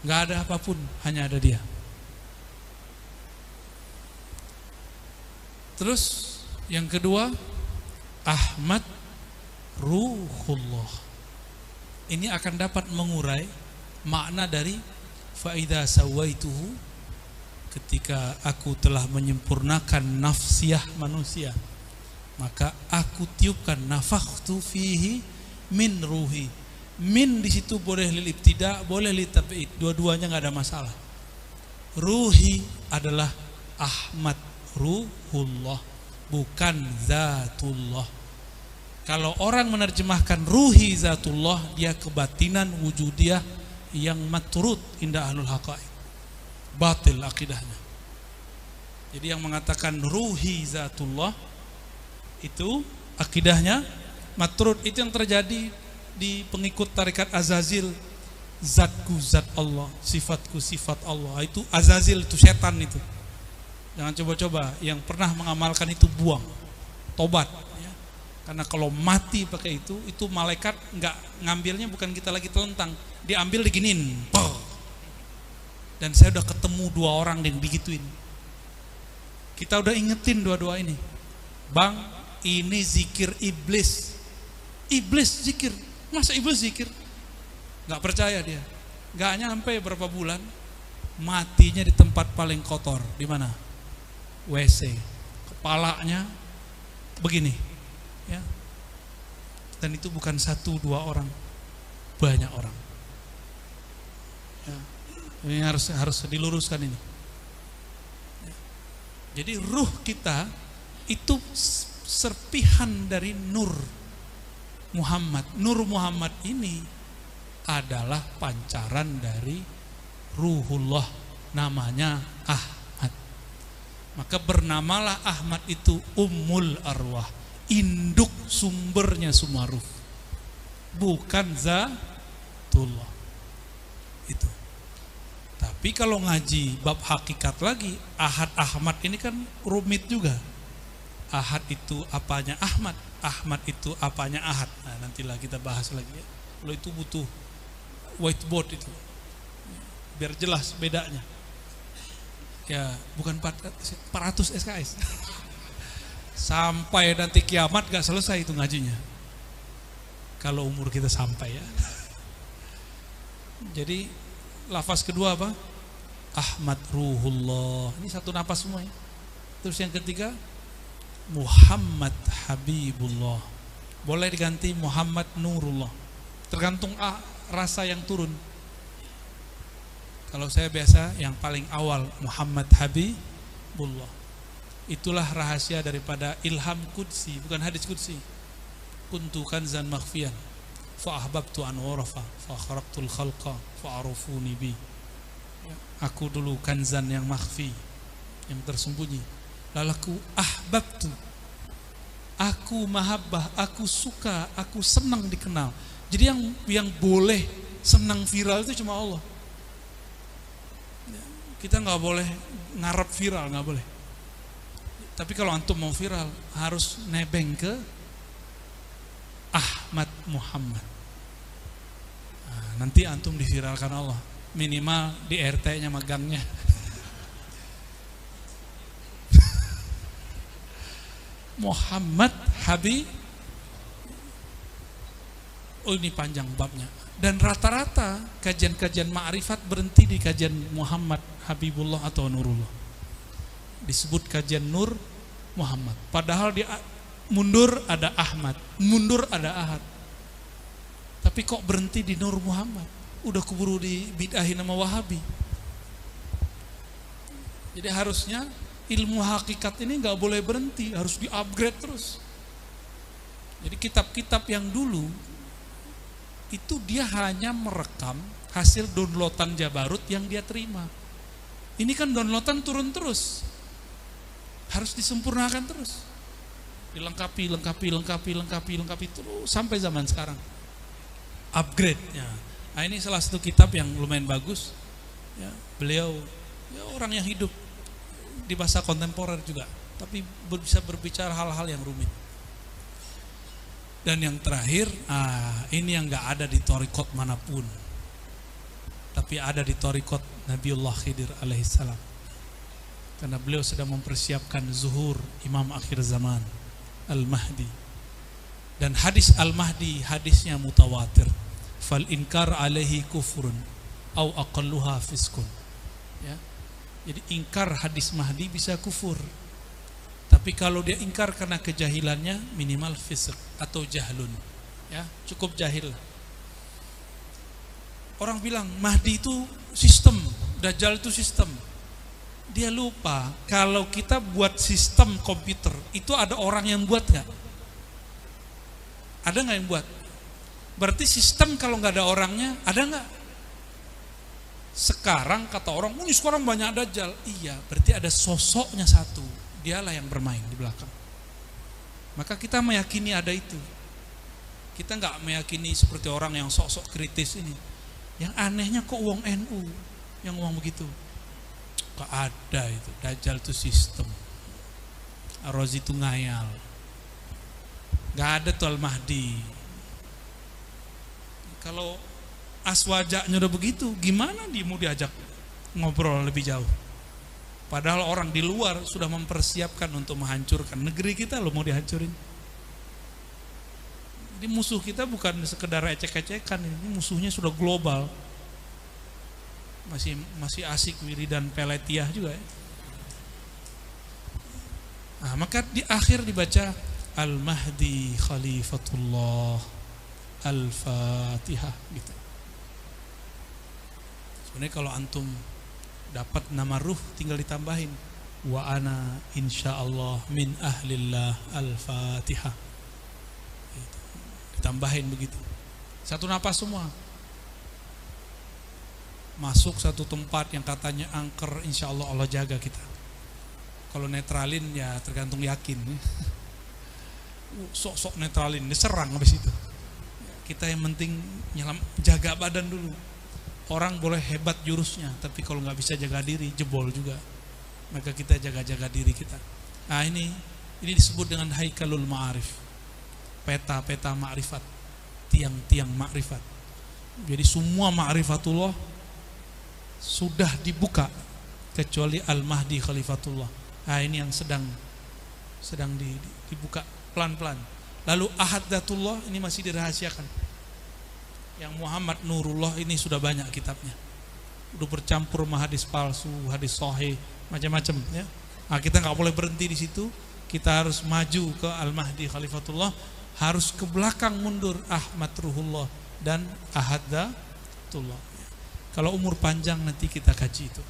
gak ada apapun, hanya ada Dia. Terus yang kedua, Ahmad Ruhullah. Ini akan dapat mengurai makna dari faida sawaituhu, ketika aku telah menyempurnakan nafsiyah manusia, maka aku tiupkan nafakhtu fihi min ruhi. Min di situ boleh lil ibtida, boleh lil tab'id, dua-duanya enggak ada masalah. Ruhi adalah Ahmad Ruhullah, bukan Zatullah. Kalau orang menerjemahkan ruhi Zatullah, dia kebatinan wujudiyah yang maturut inda ahlul haqaiq. Batil akidahnya. Jadi yang mengatakan ruhi Zatullah itu akidahnya maturut. Itu yang terjadi di pengikut tarekat Azazil. Zatku zat Allah, sifatku sifat Allah. Itu Azazil, itu setan itu. Jangan coba-coba. Yang pernah mengamalkan itu buang, tobat, ya. Karena kalau mati pakai itu malaikat nggak ngambilnya, bukan kita lagi telentang, diambil diginin. Dan saya udah ketemu 2 orang yang digituin. Kita udah ingetin dua-dua ini. Bang, ini zikir iblis. Iblis zikir. Masa iblis zikir? Gak percaya dia. Gak nyampe berapa bulan, matinya di tempat paling kotor. Di mana? WC. Kepalanya begini, ya. Dan itu bukan 1-2 orang, banyak orang. Ya. Ini harus diluruskan ini. Jadi ruh kita itu serpihan dari nur Muhammad. Nur Muhammad ini adalah pancaran dari Ruhullah, namanya Ahmad. Maka bernamalah Ahmad itu Ummul Arwah, induk sumbernya semua ruh, bukan Zatullah. Itu. Tapi kalau ngaji bab hakikat lagi, Ahad Ahmad ini kan rumit juga. Ahad itu apanya Ahmad, Ahmad itu apanya Ahad. Nah, nantilah kita bahas lagi ya. Kalau itu butuh whiteboard itu, biar jelas bedanya. Ya, bukan 400 SKS. Sampai nanti kiamat gak selesai itu ngajinya. Kalau umur kita sampai ya. Jadi lafaz kedua apa? Ahmad Ruhullah. Ini satu napas semua ya. Terus yang ketiga Muhammad Habibullah. Boleh diganti Muhammad Nurullah. Tergantung rasa yang turun. Kalau saya biasa yang paling awal Muhammad Habibullah. Itulah rahasia daripada ilham qudsi, bukan hadis qudsi. Kuntu kanzan makhfiyan fa ahbabtu an urafa fa kharaqtul khalqa fa arufuni bi. Aku dulu kanzan yang makhfi, yang tersembunyi. Lalu aku ahbabtu, aku mahabbah, aku suka, aku senang dikenal. Jadi yang boleh senang viral itu cuma Allah. Kita nggak boleh ngarep viral, nggak boleh. Tapi kalau antum mau viral harus nebeng ke Ahmad Muhammad. Nah, nanti antum diviralkan Allah. Minimal di RT-nya magangnya. Muhammad Habib. Oh, ini panjang babnya. Dan rata-rata kajian-kajian ma'rifat berhenti di kajian Muhammad Habibullah atau Nurullah. Disebut kajian Nur Muhammad. Padahal dia mundur ada Ahmad, mundur ada Ahad. Tapi kok berhenti di Nur Muhammad? Udah keburu dibid'ahin sama Wahabi. Jadi harusnya ilmu hakikat ini nggak boleh berhenti, harus di-upgrade terus. Jadi kitab-kitab yang dulu itu dia hanya merekam hasil downloadan Jabarut yang dia terima. Ini kan downloadan turun terus, harus disempurnakan terus, dilengkapi terus sampai zaman sekarang. Upgrade-nya. Nah, ini salah satu kitab yang lumayan bagus. Ya, beliau ya, orang yang hidup di masa kontemporer juga, tapi bisa berbicara hal-hal yang rumit. Dan yang terakhir, ini yang nggak ada di thariqat manapun, tapi ada di thariqat Nabiullah Khidir alaihissalam. Karena beliau sedang mempersiapkan zuhur Imam akhir zaman Al-Mahdi. Dan hadis Al-Mahdi hadisnya mutawatir. Fal inkar alaihi kufrun au aqalluha fiskun. Ya. Jadi ingkar hadis Mahdi bisa kufur. Tapi kalau dia ingkar karena kejahilannya minimal fisq atau jahlun. Ya, cukup jahil. Orang bilang Mahdi itu sistem, Dajjal itu sistem. Dia lupa kalau kita buat sistem komputer itu ada orang yang buat nggak? Ada nggak yang buat? Berarti sistem kalau nggak ada orangnya, ada nggak? Sekarang kata orang, ini sekarang banyak Dajjal. Iya, berarti ada sosoknya satu. Dialah yang bermain di belakang. Maka kita meyakini ada itu. Kita nggak meyakini seperti orang yang sok-sok kritis ini. Yang anehnya kok uang NU yang uang begitu. Gak ada itu. Dajjal itu sistem. Ar-Razi itu ngayal. Gak ada tuh Al-Mahdi. Kalau aswajaknya udah begitu, gimana dia mau diajak ngobrol lebih jauh? Padahal orang di luar sudah mempersiapkan untuk menghancurkan negeri kita loh, mau dihancurin. Jadi musuh kita bukan sekedar ecek-ecekan, ini musuhnya sudah global. Masih asik wiridan peletiah juga ya. Nah, maka di akhir dibaca Al-Mahdi Khalifatullah Al-Fatihah gitu. Sebenarnya kalau antum dapat nama ruh tinggal ditambahin wa ana insyaallah min ahlillah Al-Fatihah gitu. Ditambahin begitu. Satu napas semua. Masuk satu tempat yang katanya angker, insyaallah Allah jaga kita. Kalau netralin ya tergantung yakin. Sok-sok netralin, diserang habis itu. Kita yang penting jaga badan dulu. Orang boleh hebat jurusnya, tapi kalau nggak bisa jaga diri, jebol juga. Maka kita jaga-jaga diri kita. Nah ini disebut dengan haikalul ma'arif, peta-peta ma'rifat, tiang-tiang ma'rifat. Jadi semua ma'rifatullah sudah dibuka kecuali Al-Mahdi Khalifatullah. Nah ini yang sedang dibuka pelan-pelan. Lalu Ahaddatullah ini masih dirahasiakan. Yang Muhammad Nurullah ini sudah banyak kitabnya, udah bercampur sama hadis palsu, hadis sahih, macam-macam ya. Nah, kita nggak boleh berhenti di situ, kita harus maju ke Al-Mahdi Khalifatullah, harus ke belakang mundur Ahmad Ruhullah dan Ahaddatullah. Kalau umur panjang nanti kita kaji itu.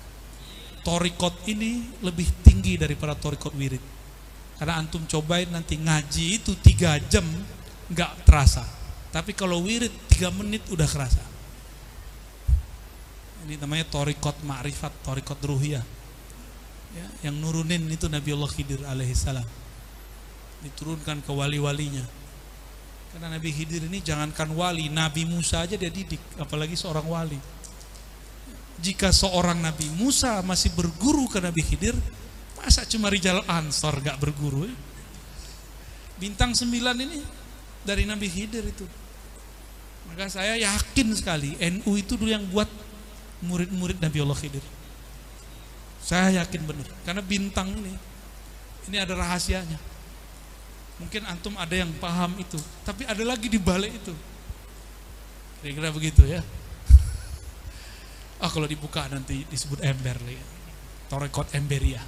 Torikot ini lebih tinggi daripada torikot wirid, karena antum cobain nanti ngaji itu 3 jam nggak terasa. Tapi kalau wirid 3 menit udah kerasa. Ini namanya torikot ma'rifat, torikot ruhiyah ya, yang nurunin itu Nabiullah Khidir alaihissalam, diturunkan ke wali-walinya. Karena Nabi Khidir ini jangankan wali, Nabi Musa aja dia didik, apalagi seorang wali. Jika seorang Nabi Musa masih berguru ke Nabi Khidir, masa cuma Rijal Ansor gak berguru ya? Bintang 9 ini dari Nabi Khidir itu. Maka saya yakin sekali NU itu dulu yang buat murid-murid Nabiullah Khidir. Saya yakin benar, karena bintang ini ada rahasianya. Mungkin antum ada yang paham itu, tapi ada lagi di balik itu. Kira-kira begitu ya. Kalau dibuka nanti disebut ember, torikot emberiyah.